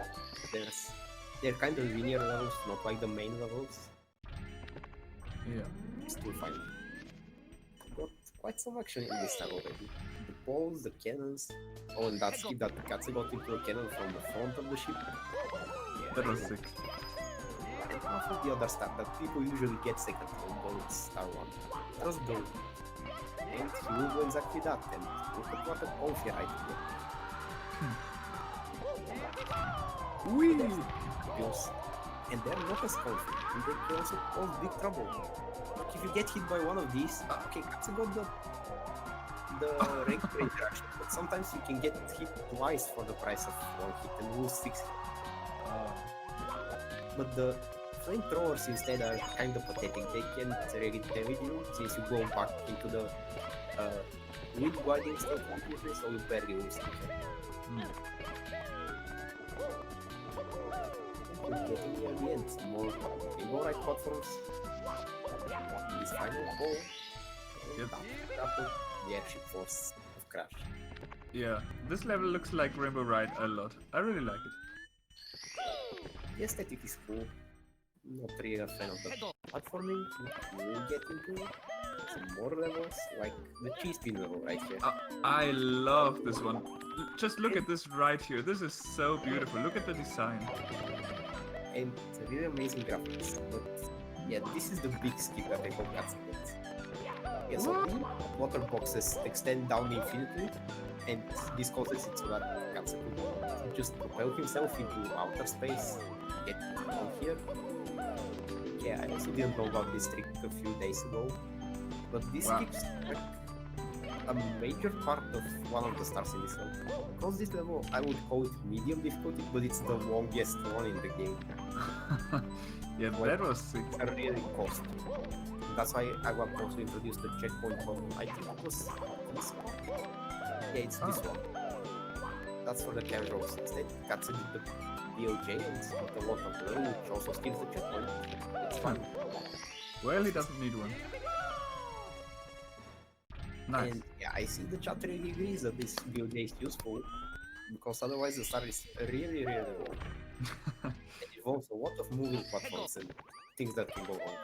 They're kind of linear levels, not like the main levels. Yeah. Still fine. Got quite some action in this star already. The balls, the cannons. Oh, and that skip that Katze got into a cannon from the front of the ship. Yeah, That was sick. and half of the other star that people usually get second, although it's star 1. Just go. And he will do exactly that, and look at what a comfy item there. Whee! Bills. And they're not as comfy, and they can also cause big trouble. Like if you get hit by one of these, okay, Katze got the regular interaction, but sometimes you can get hit twice for the price of one hit and lose 6 hits. But the flamethrowers instead are kind of pathetic. They can't really damage you since you go back into the wind guiding state completely, so you barely lose anything. We're getting near the end. Some more right platforms. This final ball. Yep. The airship force of Crash. Yeah, this level looks like Rainbow Ride a lot. I really like it. The aesthetic is cool. Not really a fan of the platforming. We'll get into some more levels, like the cheese pin level right here. I love this one. Just look at this right here. This is so beautiful. Look at the design. And it's really amazing graphics. But yeah, this is the big skip that I hope that's it. Yeah, so water boxes extend down infinitely, and this causes it so that Katze could just propel himself into outer space, get down here. Yeah, I also didn't know about this trick a few days ago, but this keeps like a major part of one of the stars in this level. Because this level, I would call it medium difficulty, but it's the longest one in the game. Yeah, that was sick. A really cost. That's why I want also introduce the checkpoint for, I think it was this one. Yeah, it's this one. That's for the casuals. Instead, Katze did the BOJ and got a lot of level, which also steals the checkpoint. It's fun. Well, he doesn't need one. Nice. And yeah, I see the chat really agrees that this BOJ is useful, because otherwise the star is really long. It involves a lot of moving platforms and things that can go wrong.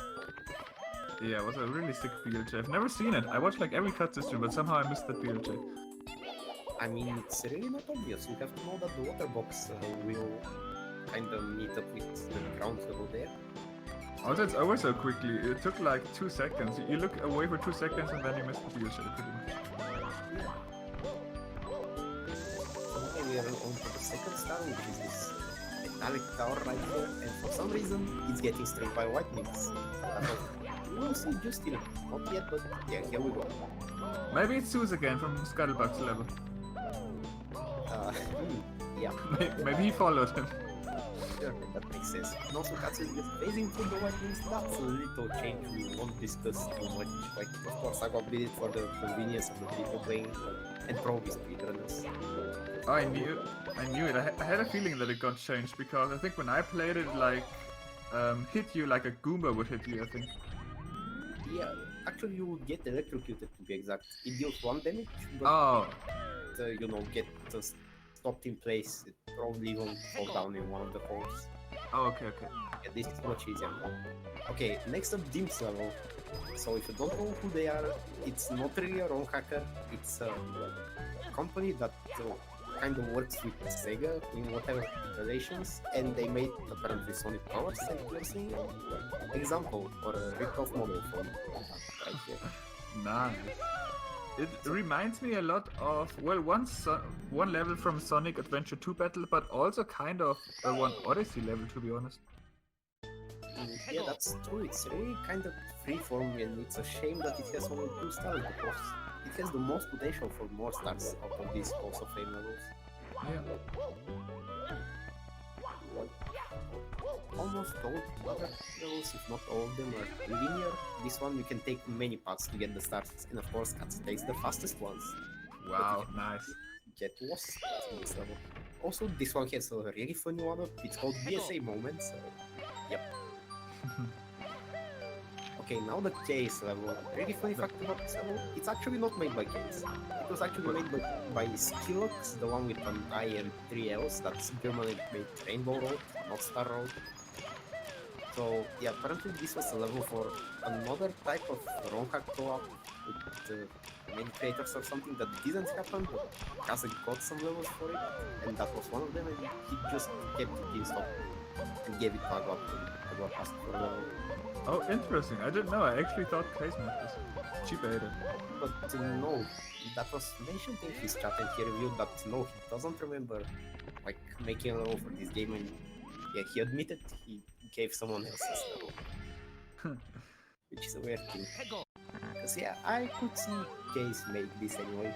Yeah, it was a really sick BLJ. I've never seen it. I watched like every Katze stream, but somehow I missed that BLJ. I mean, it's really not obvious. You have to know that the water box will kind of meet up with the ground level there. Oh, that's over so quickly. It took like 2 seconds. You look away for 2 seconds and then you missed the BLJ pretty much. Okay, we are on to the second star, which is this metallic tower right here, and for some reason it's getting struck by lightnings. We'll see just here. Not yet, but yeah, here we go. Maybe it's Zeus again from Scuttlebug's level. Yeah. Maybe he followed him. Sure, that makes sense. And also, Katze is just phasing through the lightnings. That's a little change we won't discuss too much. Like, of course, I got did it for the convenience of the people playing, and probably speedrunners. Oh, I knew it. I had a feeling that it got changed because I think when I played it, like, hit you like a Goomba would hit you, I think. Yeah, actually you would get electrocuted to be exact. It deals 1 damage, but you know, get stopped in place. It probably won't fall down in one of the holes. Oh, okay. Yeah, this is much easier. Okay, next up, Dim's level. So if you don't know who they are, it's not really a ROM hacker. It's a company that kind of works with Sega in whatever relations, and they made apparently Sonic Powers, and you're seeing an example or a rip-off model from right here. Nice. It reminds me a lot of, well, one level from Sonic Adventure 2 Battle, but also kind of one Odyssey level, to be honest. Yeah, that's true. It's really kind of freeform, and it's a shame that it has only 2 stars, because it has the most potential for more stars out of these Halls of Fame levels. Yeah. Almost all other levels, if not all of them, are linear. This one you can take many paths to get the stars, and of course Katze takes the fastest ones. Wow, nice. Get lost in this level. Also, this one has a really funny one. It's called BSA Moments. Yep. Okay, now the Case level. Really funny fact about this level, it's actually not made by Case. It was actually made by Skillux, the one with an I and 3 L's. That's German made Rainbow Road, not Star Road. So yeah, apparently this was a level for another type of ROM hack co-op with many creators or something that didn't happen, but Katze got some levels for it, and that was one of them, and he just kept it installed and gave it to Agua to ask for a level. Oh, interesting. I didn't know. I actually thought Case made this. She made it. But no, that was mentioned in his chat, and he revealed that no, he doesn't remember like making a level for this game, and yeah, he admitted he gave someone else's level. Which is a weird thing. Because yeah, I could see Case make this anyway.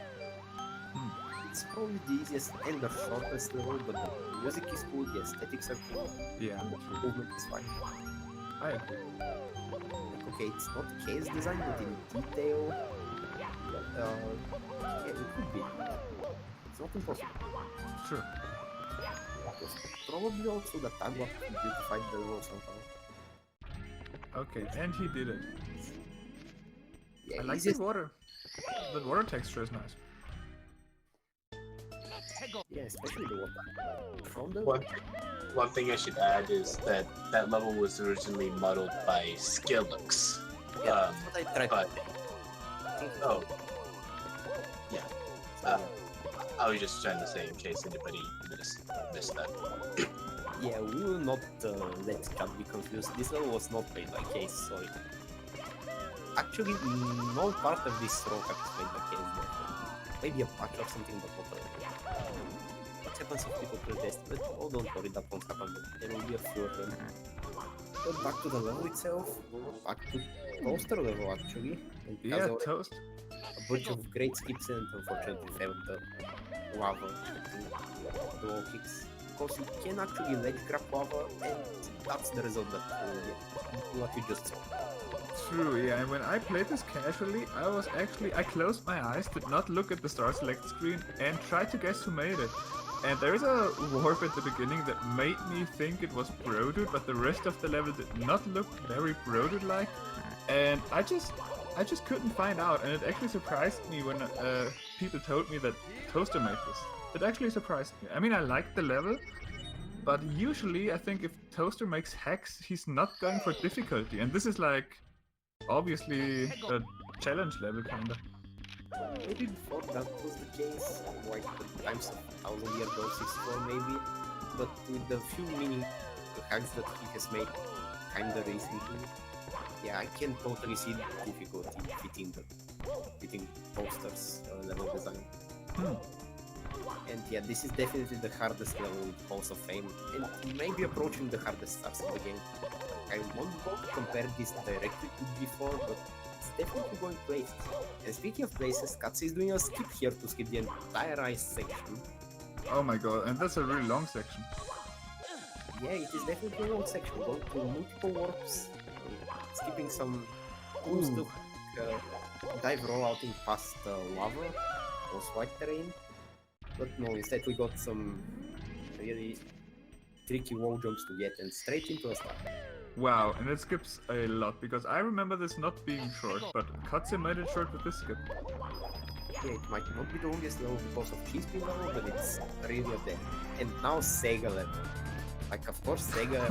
It's probably the easiest and the shortest level, but the music is cool, the aesthetics are cool, Yeah. and the movement is fine. I agree. Okay, it's not Case design, but in detail, yeah, it could be. It's not impossible. Sure. Probably also that Agua beautified the level somehow. Okay, and he did it. Yeah, I like easiest- the water. The water texture is nice. Yeah, especially the water. From the One thing I should add is that that level was originally modeled by Skillux. yeah, that's what I tried but- to say. Oh. Yeah. I was just trying to say in case anybody missed that. Yeah, we will not let Cat be confused. This level was not made by Case, sorry. Actually, no part of this row has made the case yet. Maybe a patch or something, but not really. What happens if people protest? But oh, don't worry, that won't happen. There will be a few of them. But back to the level itself, back to Toaster level actually. And Yeah, has already Toast. a bunch of great skips and unfortunately failed the lava the wall kicks. Because you can actually ledge grab lava and that's the result that you get. What you just saw. True, yeah, and when I played this casually, I closed my eyes, did not look at the star select screen, and tried to guess who made it. And there is a warp at the beginning that made me think it was Brodude, but the rest of the level did not look very Brodude-like. And I just couldn't find out, and it actually surprised me when people told me that Toaster made this. It actually surprised me. I mean, I liked the level, but usually I think if Toaster makes hacks, he's not going for difficulty, and this is like obviously a challenge level kinda. Maybe before that was the case, like the times of 1000 year ago, 64 maybe, but with the few mini hacks that he has made kinda recently, yeah, I can totally see the difficulty fitting Toaster's level design. And yeah, this is definitely the hardest level in Halls of Fame, and maybe approaching the hardest stars of the game. I won't go to compare this directly to before, but it's definitely going places. And speaking of places, Katze is doing a skip here to skip the entire ice section. Oh my god, and that's a really long section. Yeah, it is definitely a long section, going through multiple warps, skipping some cool stuff, dive rollout in past lava, or white terrain. But no, instead we got some really tricky wall jumps to get and straight into a star. Wow, and it skips a lot, because I remember this not being short, but Katze made it short with this skip. Yeah, it might not be the longest level because of cheese bean level, but it's really up there. And now Sega level. Like, of course, Sega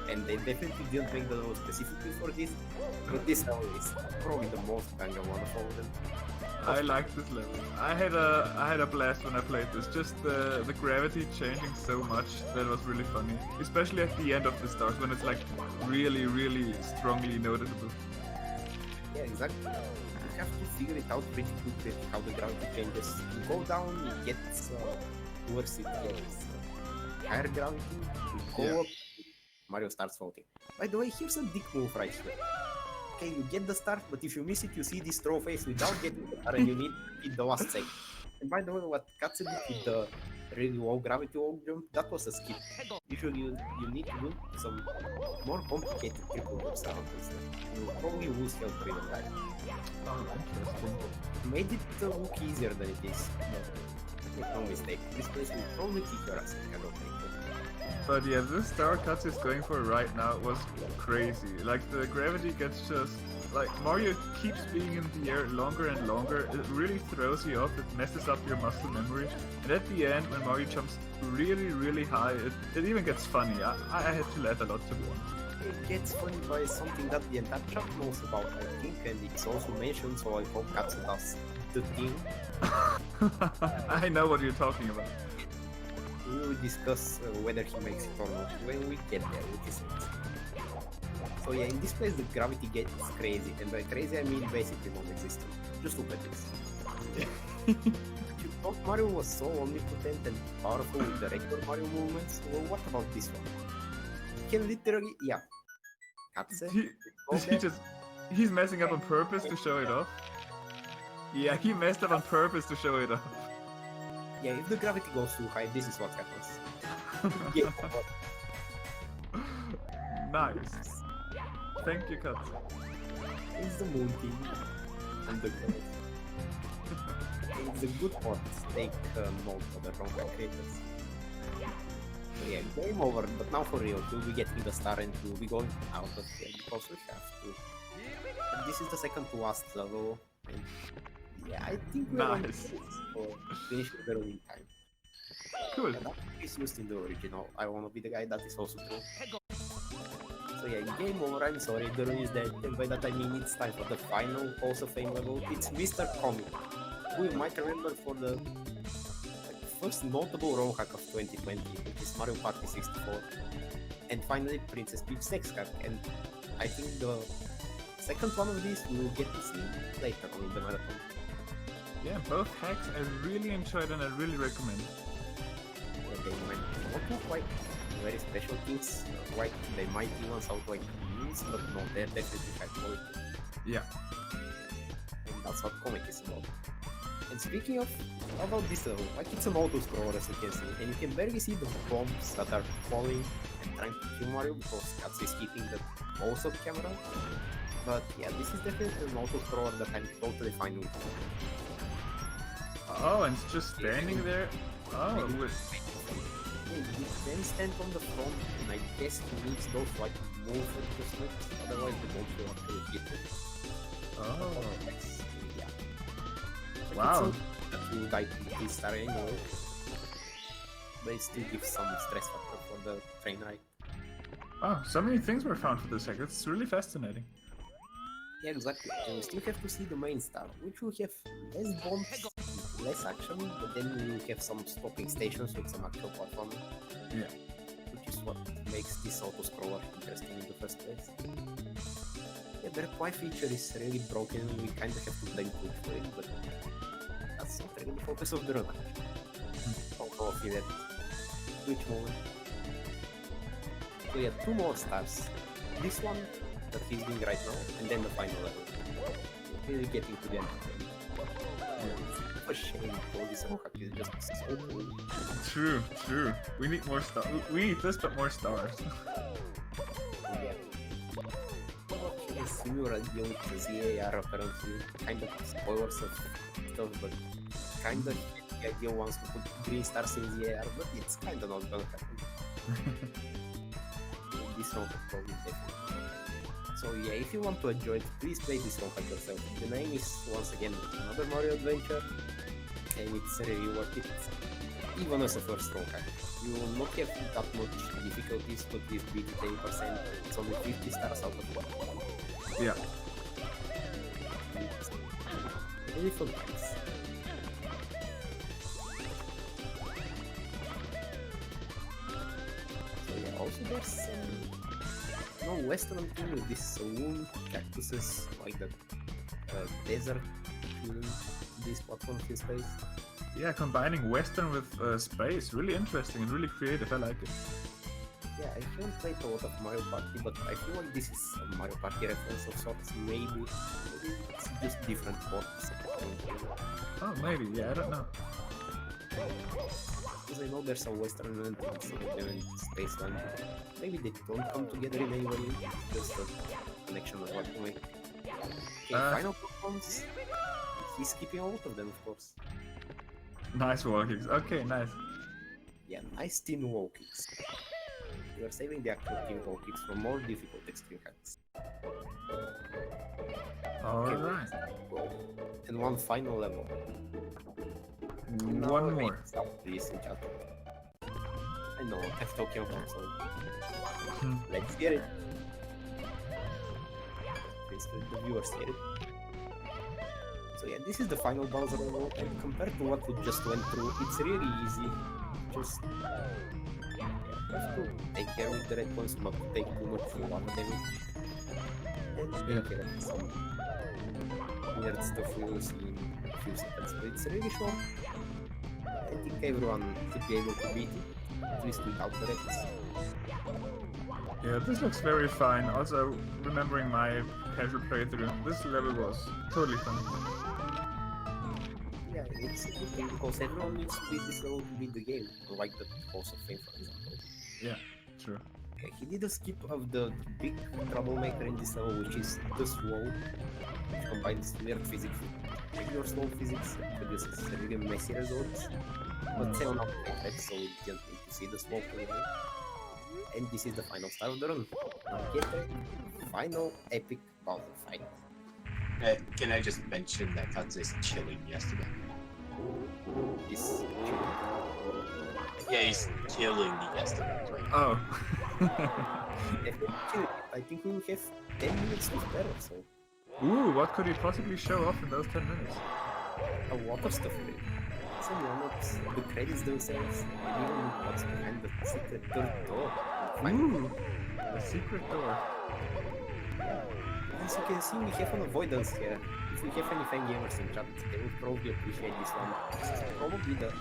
and they definitely didn't make the level specifically for this, but this level is probably the most banger one of all of them. I like this level. I had a blast when I played this. Just the gravity changing so much, that was really funny. Especially at the end of the stars when it's like really, really strongly noticeable. Yeah, exactly. You have to figure it out pretty quickly how the gravity changes. You go down, it gets worse, it gets higher gravity. You go up, Mario starts floating. By the way, here's a dick move right here. Okay, you get the start, but if you miss it, you see this throw face without getting the start, and you need to hit the last second. And by the way, what Katze did with the really low gravity wall jump, that was a skip. Usually you need to do some more complicated triple jumps around this. You will probably lose health for even that. Oh, interesting. Made it look easier than it is. Make no mistake, this place will probably kick your ass if you cannot make it. But yeah, this star Katze is going for right now was crazy. Like, the gravity gets just... Like, Mario keeps being in the air longer and longer. It really throws you off, it messes up your muscle memory. And at the end, when Mario jumps really, really high, it even gets funny. I had to laugh a lot, to be honest. It gets funny by something that the entire chat knows about, I think, and it's also mentioned, so I hope Katze does the thing. I know what you're talking about. We will discuss whether he makes it or not when we get there, which is it. So yeah, in this place the gravity gets crazy, and by crazy I mean basically non-existent. Just look at this. You thought Mario was so omnipotent and powerful with the regular Mario movements, well what about this one? He can literally, yeah. Katze? He's messing up on purpose to show it off. Yeah, he messed up on purpose to show it off. Yeah, if the gravity goes too high, this is what happens. Yeah, nice. Thank you, Katze. it's the moon thing and the girls. It's a good part to take note of the wrong creators. So yeah, game over, but now for real, we'll be getting the star and we'll be going out of here because we have to. And this is the second to last level, and yeah, I think we're on Nice. for finishing the running time. Cool. And that is used in the original. I wanna be the guy, that is also true. So yeah, game over, I'm sorry, the run is dead, and by that I mean it's time for the final Halls of Fame level. It's Mr. Comic, who you might remember for the first notable ROM hack of 2020, which is Mario Party 64. And finally Princess Peach's next hack, and I think the second one of these we will get to see later on in the marathon. Yeah, both hacks I really enjoyed and I really recommend. They might not look like very special things, right? They might even sound like memes, but no, they're definitely high quality. Yeah. And that's what comic is about. And speaking of about this level, like it's an auto scroller as you can see, and you can barely see the bombs that are falling and trying to kill Mario because Katze is hitting the balls of the camera. But yeah, this is definitely an auto scroller that I'm totally fine with. Oh, and it's just standing there. Oh, You can stand on the front, and I guess he needs those like move adjustments, otherwise the bombs will actually hit him. Oh. Yeah. Like, Wow. It's that you die to this star anyway. But it still gives some stress factor for the train ride. Oh, so many things were found for this hack. It's really fascinating. Yeah, exactly. And we still have to see the main star, which will have less bombs, less action, but then we will have some stopping stations with some actual platforming. Yeah. Which is what makes this auto-scroller interesting in the first place. Yeah, the reply feature is really broken, we kind of have to blame Twitch for it, but that's not really the focus of the run. Although I feel that Twitch moment. So yeah, 2 more stars. This one that he's doing right now, and then the final level. Really getting to the end of it. It's a shame, all this rock is just so cool. True, true. We need more stars. We need this, but more stars. Yeah. It's new radio with the ZAR apparently. Kind of spoilers of stuff, but kind of the idea wants to put green stars in ZAR, but it's kind of not gonna happen. This one will probably definitely. So yeah, if you want to enjoy it, please play this one by yourself. The name is once again another Mario adventure, and it's really worth it. Even as a first roll hack, you will not have that much difficulties to this big 10%. It's only 50 stars out of 1. Yeah. Really fun times. So yeah, also there's some Western thing with this saloon, cactuses, like the desert feeling, these platforms in space. Yeah, combining Western with space. Really interesting and really creative. I like it. Yeah, I haven't played a lot of Mario Party, but I feel like this is a Mario Party reference of sorts. Maybe it's just different ports. Oh, maybe. Yeah, I don't know. Because I know there's some Western and some Space Land. Maybe they don't come together in any way, just a connection of what to make. Okay, final performance. He's keeping a lot of them, of course. Nice wall kicks. Okay, nice. Yeah, nice teen wall kicks. We are saving the actual teen wall kicks for more difficult extreme hacks. Alright. And one final level. One more. Please, in chat. I know, I'm talking about, so let's get it. Please let the viewers get it. So yeah, this is the final Bowser level, and compared to what we just went through, it's really easy. Just have to take care of the red points, not to take too much lava damage. And take care of some weird stuff we will see in a few seconds. But it's really short. I think everyone should be able to beat it, at least without the reds. Yeah, this looks very fine. Also, remembering my casual playthrough, this level was totally fun. Yeah, it's a good thing because everyone needs to beat this level to beat the game, like the Halls of Fame, for example. Yeah, true. Okay, he did a skip of the big troublemaker in this level, which is the Swole, which combines weird physics with regular slow physics and produces really messy results. But 7 out of 8, right? So we don't need to see the Swole anymore. And this is the final star of the run. Now get the final epic Bowser fight. Can I just mention that Katze is chilling yesterday? This Yeah, he's killing the estimates right now. Oh. I think we will have 10 minutes to spare, so Ooh, what could he possibly show off in those 10 minutes? a lot of stuff really. Some one-ups, the credits themselves, and even what's behind the secret third door. Ooh, the secret door. As you can see, we have an avoidance here. If we have any fan gamers in chat, they would probably appreciate this one. This is probably the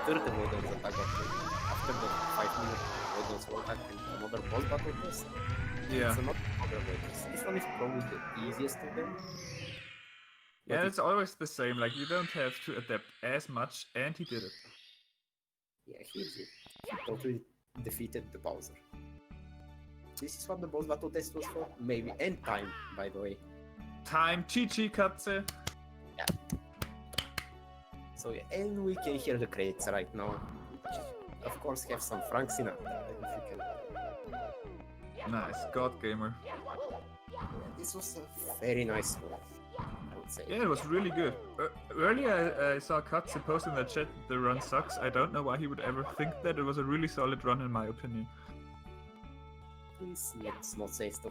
third avoidance that I got after the 5-minute avoidance war attack and another boss battle test. Yeah. It's another avoidance. This one is probably the easiest of them. But Yeah, it's always the same. Like, you don't have to adapt as much, and he did it. yeah, he did. He totally defeated the Bowser. This is what the boss battle test was for? Maybe. And time, by the way. Time, Chi-Chi, Katze. So yeah, and we can hear the credits right now. Which of course have some Frank Sinatra. If you can. Nice, God Gamer. This was a very nice one, I would say. Yeah, it was really good. Earlier I saw Katze post in the chat the run sucks. I don't know why he would ever think that. It was a really solid run in my opinion. Please let's not say stuff